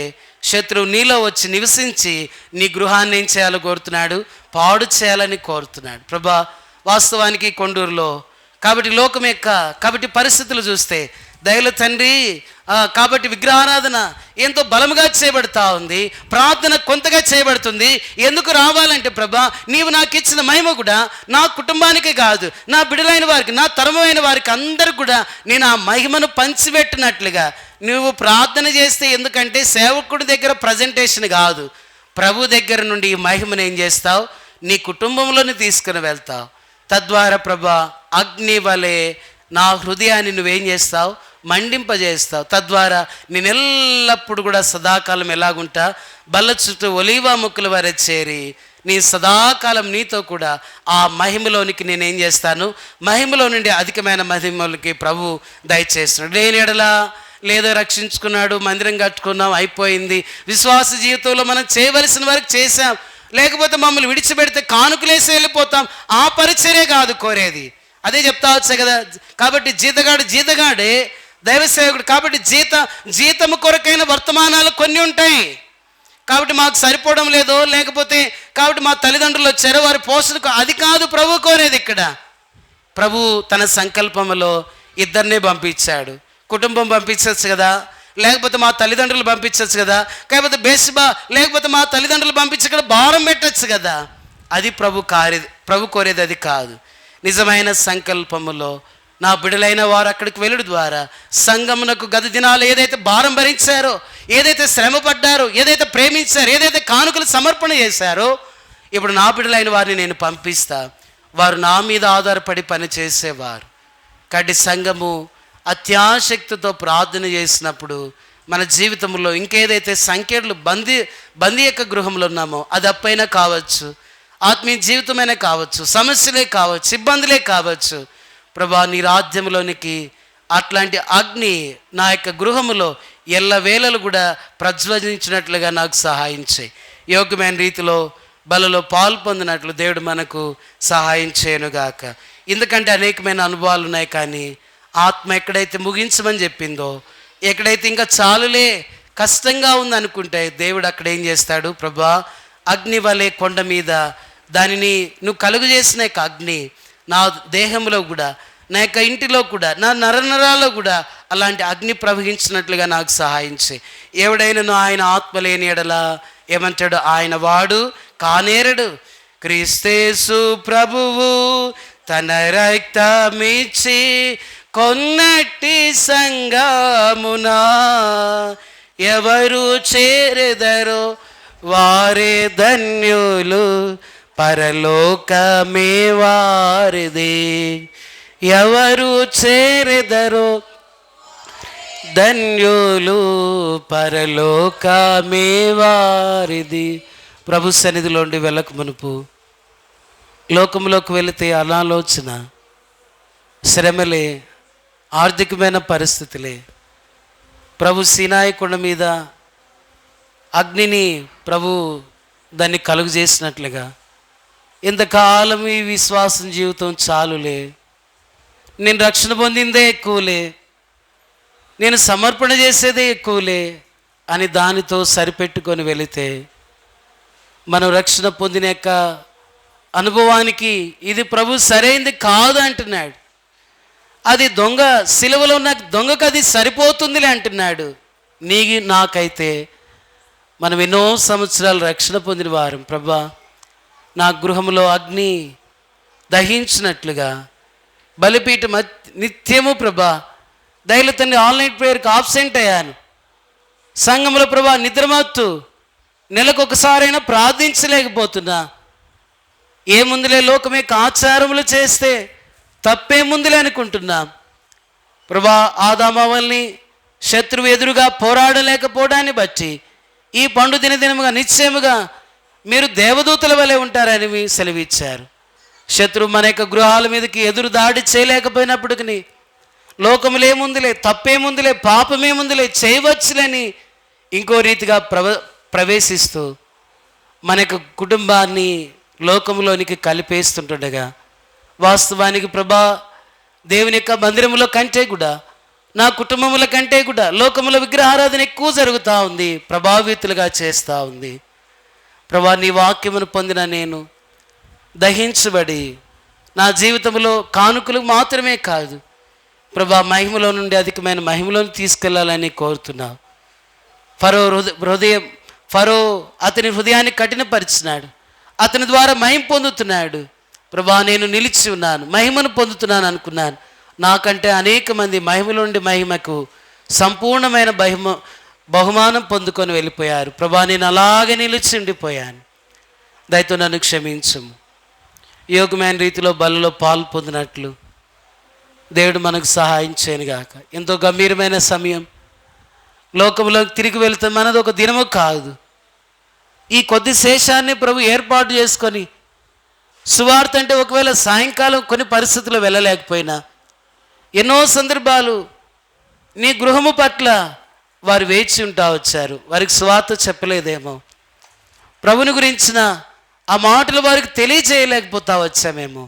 శత్రువు నీలో వచ్చి నివసించి నీ గృహాన్ని ఏం చేయాలో కోరుతున్నాడు, పాడు చేయాలని కోరుతున్నాడు ప్రభా. వాస్తవానికి కొండూరులో కాబట్టి లోకం యొక్క కాబట్టి పరిస్థితులు చూస్తే దయల తండ్రి, కాబట్టి విగ్రహారాధన ఎంతో బలముగా చేయబడతా ఉంది, ప్రార్థన కొంతగా చేయబడుతుంది. ఎందుకు రావాలంటే ప్రభా, నీవు నాకు ఇచ్చిన మహిమ కూడా నా కుటుంబానికే కాదు, నా బిడ్డలైన వారికి, నా తరమైన వారికి అందరికి కూడా నేను ఆ మహిమను పంచిపెట్టినట్లుగా నువ్వు ప్రార్థన చేస్తే, ఎందుకంటే సేవకుడి దగ్గర ప్రజెంటేషన్ కాదు, ప్రభు దగ్గర నుండి ఈ మహిమను ఏం చేస్తావు, నీ కుటుంబంలోనే తీసుకుని వెళ్తావు. తద్వారా ప్రభా, అగ్ని వలె నా హృదయాన్ని నువ్వేం చేస్తావు, మండింపజేస్తావు. తద్వారా నేను ఎల్లప్పుడు కూడా సదాకాలం ఎలాగుంటా, బల్ల చుట్టూ ఒలీవా మొక్కల వరే చేరి నీ సదాకాలం నీతో కూడా ఆ మహిమలోనికి నేనేం చేస్తాను, మహిమలో నుండి అధికమైన మహిమలకి ప్రభు దయచేస్తున్నాడు. లేని ఎడలా లేదో రక్షించుకున్నాడు, మందిరం కట్టుకున్నాం, అయిపోయింది. విశ్వాస జీవితంలో మనం చేయవలసిన వరకు చేసాం, లేకపోతే మమ్మల్ని విడిచిపెడితే కానుకలేసి వెళ్ళిపోతాం. ఆ పరిచర్య కాదు కోరేది. అదే చెప్తా వచ్చా కదా. కాబట్టి జీతగాడే దైవ సేవకుడు. కాబట్టి జీతము కొరకైన వర్తమానాలు కొన్ని ఉంటాయి. కాబట్టి మాకు సరిపోవడం లేదు, లేకపోతే కాబట్టి మా తల్లిదండ్రులు వచ్చారు, వారి పోషణకు, అది కాదు ప్రభు కోరేది. ఇక్కడ ప్రభు తన సంకల్పంలో ఇద్దరినే పంపించాడు. కుటుంబం పంపించవచ్చు కదా, లేకపోతే మా తల్లిదండ్రులు పంపించవచ్చు కదా, లేకపోతే బేస్బా లేకపోతే మా తల్లిదండ్రులు పంపించి ఇక్కడ భారం పెట్టచ్చు కదా. అది ప్రభు కోరేది అది కాదు. నిజమైన సంకల్పములో నా బిడ్డలైన వారు అక్కడికి వెళ్ళడం ద్వారా సంఘమునకు గత దినాలు ఏదైతే భారం భరించారో, ఏదైతే శ్రమ పడ్డారో, ఏదైతే ప్రేమించారో, ఏదైతే కానుకలు సమర్పణ చేశారో, ఇప్పుడు నా బిడ్డలైన వారిని నేను పంపిస్తా. వారు నా మీద ఆధారపడి పని చేసేవారు. కాబట్టి సంఘము అత్యాశక్తితో ప్రార్థన చేసినప్పుడు మన జీవితంలో ఇంకేదైతే సంఖ్యలు బందీ యొక్క గృహంలో ఉన్నామో, అది అప్పైనా కావచ్చు, ఆత్మీయ జీవితమైనా కావచ్చు, సమస్యలే కావచ్చు, ఇబ్బందులే కావచ్చు, ప్రభా నీ రాజ్యంలోనికి అట్లాంటి అగ్ని నా యొక్క గృహములో ఎల్లవేళలు కూడా ప్రజ్వలించినట్లుగా నాకు సహాయం చేయి. యోగ్యమైన రీతిలో బలలో పాలు పొందినట్లు దేవుడు మనకు సహాయం చేయనుగాక. ఎందుకంటే అనేకమైన అనుభవాలు ఉన్నాయి, కానీ ఆత్మ ఎక్కడైతే ముగించమని చెప్పిందో, ఎక్కడైతే ఇంకా చాలులే కష్టంగా ఉందనుకుంటే దేవుడు అక్కడ ఏం చేస్తాడు, ప్రభా అగ్ని వలె కొండ మీద దానిని నువ్వు కలుగు చేసిన యొక్క అగ్ని నా దేహంలో కూడా, నా యొక్క ఇంటిలో కూడా, నా నరనరాల్లో కూడా అలాంటి అగ్ని ప్రవహించినట్లుగా నాకు సహాయం చేయి. ఎవడైనా ఆయన ఆత్మ లేని ఎడల ఏమంటాడు? ఆయన వాడు కానేరడు. క్రీస్తేసు ప్రభువు తన రక్తమిచ్చి కొన్నట్టి సంగమునా ఎవరు చేరెదరో వారే ధన్యులు, పరలోకమే వారిది. ఎవరు చేరెదరో ధన్యులు, పరలోకమే వారిది. ప్రభు సన్నిధిలోండి వెళ్ళక మునుపు లోకంలోకి వెళితే అనాలోచన, శ్రమలే, ఆర్థికమైన పరిస్థితులే. ప్రభు సీనాయి కొండ మీద అగ్నిని ప్రభు దాన్ని కలుగు చేసినట్లుగా ఇంతకాలం ఈ విశ్వాసం జీవితం చాలులే, నేను రక్షణ పొందిందే ఎక్కువలే, నేను సమర్పణ చేసేదే ఎక్కువలే అని దానితో సరిపెట్టుకొని వెళితే మనం రక్షణ పొందిన యొక్క అనుభవానికి ఇది ప్రభు సరైనది కాదు అంటున్నాడు. అది దొంగ, సిలువలో ఉన్న దొంగకు అది సరిపోతుందిలే అంటున్నాడు. నాకైతే మనం ఎన్నో సంవత్సరాలు రక్షణ పొందిన వారం. ప్రభా, నా గృహంలో అగ్ని దహించినట్లుగా బలిపీఠం నిత్యము ప్రభా, దయలు తండ్రి ఆన్లైన్ ప్రేయర్కి ఆబ్సెంట్ అయ్యాను. సంఘంలో ప్రభా నిద్రమత్తు, నెలకు ఒకసారైనా ప్రార్థించలేకపోతున్నా. ఏముందులే లోకమే ఆచారములు చేస్తే తప్పేముందులే అనుకుంటున్నా. ప్రభా, ఆదామవల్ని శత్రువు ఎదురుగా పోరాడలేకపోవడాన్ని బట్టి ఈ పండు దినదినముగా నిశ్చయముగా మీరు దేవదూతల వలె ఉంటారని సెలవిచ్చారు. శత్రువు మన యొక్క గృహాల మీదకి ఎదురు దాడి చేయలేకపోయినప్పటికీ లోకములేముందులే, తప్పేముందులే, పాపమేముందులే, చేయవచ్చులని ఇంకో రీతిగా ప్రవేశిస్తూ మన యొక్క కుటుంబాన్ని లోకంలోనికి కలిపేస్తుంటుండగా, వాస్తవానికి ప్రభా, దేవుని యొక్క మందిరములో కంటే కూడా, నా కుటుంబముల కంటే కూడా లోకముల విగ్రహారాధన ఎక్కువ జరుగుతూ ఉంది, ప్రభావితులుగా చేస్తూ ఉంది. ప్రభా, నీ వాక్యమును పొందిన నేను దహించబడి నా జీవితంలో కానుకలు మాత్రమే కాదు ప్రభా, మహిమలో నుండి అధికమైన మహిమలోని తీసుకెళ్లాలని కోరుతున్నావు. ఫరో అతని హృదయాన్ని కఠినపరిచినాడు, అతని ద్వారా మహిమ పొందుతున్నాడు. ప్రభా, నేను నిలిచి ఉన్నాను, మహిమను పొందుతున్నాను అనుకున్నాను. నాకంటే అనేక మంది మహిమలో నుండి మహిమకు సంపూర్ణమైన బహుమానం పొందుకొని వెళ్ళిపోయారు. ప్రభా, నేను అలాగే నిలిచి ఉండిపోయాను. దయతో నన్ను క్షమించము. యోగమైన రీతిలో బలలో పాలు పొందినట్లు దేవుడు మనకు సహాయం చేయనుగాక. ఎంతో గంభీరమైన సమయం. లోకంలోకి తిరిగి వెళ్తే మనది ఒక దినము కాదు. ఈ కొద్ది శేషాన్ని ప్రభు ఏర్పాటు చేసుకొని సువార్త అంటే ఒకవేళ సాయంకాలం కొన్ని పరిస్థితుల్లో వెళ్ళలేకపోయినా, ఎన్నో సందర్భాలు నీ గృహము పట్ల వారు వేచి ఉంటా వచ్చారు. వారికి సువార్త చెప్పలేదేమో, ప్రభుని గురించిన ఆ మాటలు వారికి తెలియజేయలేకపోతా వచ్చామేమో.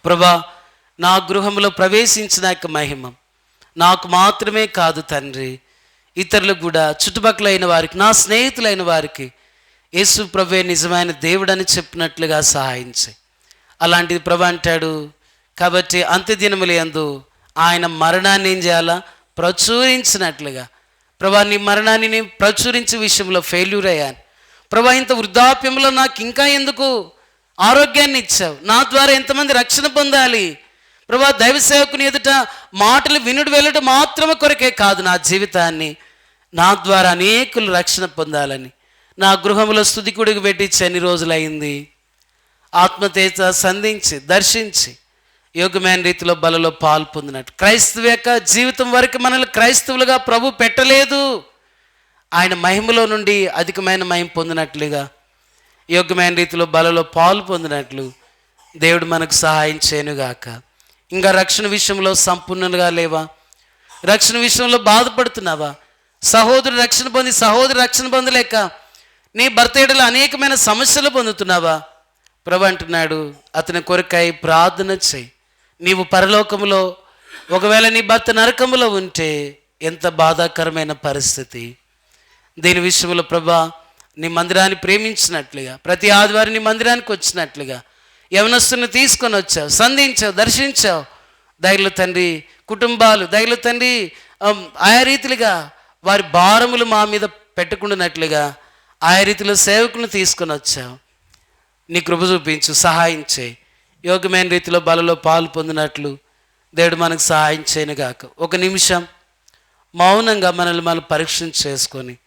ప్రభా, నా గృహంలో ప్రవేశించిన యొక్క మహిమ నాకు మాత్రమే కాదు తండ్రి, ఇతరులకు కూడా, చుట్టుపక్కల అయిన వారికి, నా స్నేహితులైన వారికి యేసు ప్రభువే నిజమైన దేవుడని చెప్పినట్లుగా సహాయించి, అలాంటిది ప్రభు అంటాడు. కాబట్టి అంత్యదినముల యందు ఆయన మరణాన్ని ఏం చేయాలా? ప్రచురించినట్లుగా. ప్రభా, నీ మరణాన్ని నేను ప్రచురించే విషయంలో ఫెయిల్యూర్ అయ్యాను. ప్రభా, ఇంత వృద్ధాప్యంలో నాకు ఇంకా ఎందుకు ఆరోగ్యాన్ని ఇచ్చావు? నా ద్వారా ఎంతమంది రక్షణ పొందాలి? ప్రభా, దైవ సేవకుని ఎదుట మాటలు వినుడు వెళ్ళడు మాత్రమే కొరకే కాదు, నా జీవితాన్ని నా ద్వారా అనేకులు రక్షణ పొందాలని నా గృహంలో స్తుతికుడికి పెట్టించి ఎన్ని రోజులైంది. ఆత్మతేజ సంధించి దర్శించి యోగ్యమైన రీతిలో బలలో పాలు పొందినట్టు క్రైస్తవ యొక్క జీవితం వరకు మనల్ని క్రైస్తవులుగా ప్రభు పెట్టలేదు. ఆయన మహిమలో నుండి అధికమైన మహిమ పొందినట్లుగా యోగ్యమైన రీతిలో బలలో పాలు పొందినట్లు దేవుడు మనకు సహాయం చేయనుగాక. ఇంకా రక్షణ విషయంలో సంపూర్ణంగా లేవా? రక్షణ విషయంలో బాధపడుతున్నావా? సహోదరుడు రక్షణ పొంది సహోదరు రక్షణ పొందలేక నీ భర్త ఎడల అనేకమైన సమస్యలు పొందుతున్నావా? ప్రభు అంటున్నాడు, అతని కొరకై ప్రార్థన చేయి. నీవు పరలోకములో, ఒకవేళ నీ భర్త నరకములో ఉంటే ఎంత బాధాకరమైన పరిస్థితి. దీని విషయంలో ప్రభా, నీ మందిరాన్ని ప్రేమించినట్లుగా, ప్రతి ఆదివారం నీ మందిరానికి వచ్చినట్లుగా యవనస్తుని తీసుకొని వచ్చావు, సంధించావు, దర్శించావు. దయలు తండ్రి కుటుంబాలు, దయలు తండ్రి ఆయా రీతిలుగా వారి భారములు మా మీద పెట్టుకున్నట్లుగా ఆ రీతిలో సేవకులను తీసుకొని వచ్చావు. నీ కృప చూపించు, సహాయం చేయి. యోగ్యమైన రీతిలో బలలో పాలు పొందినట్లు దేవుడు మనకు సహాయం చేయను గాక. ఒక నిమిషం మౌనంగా మనల్ని మనం పరీక్ష చేసుకొని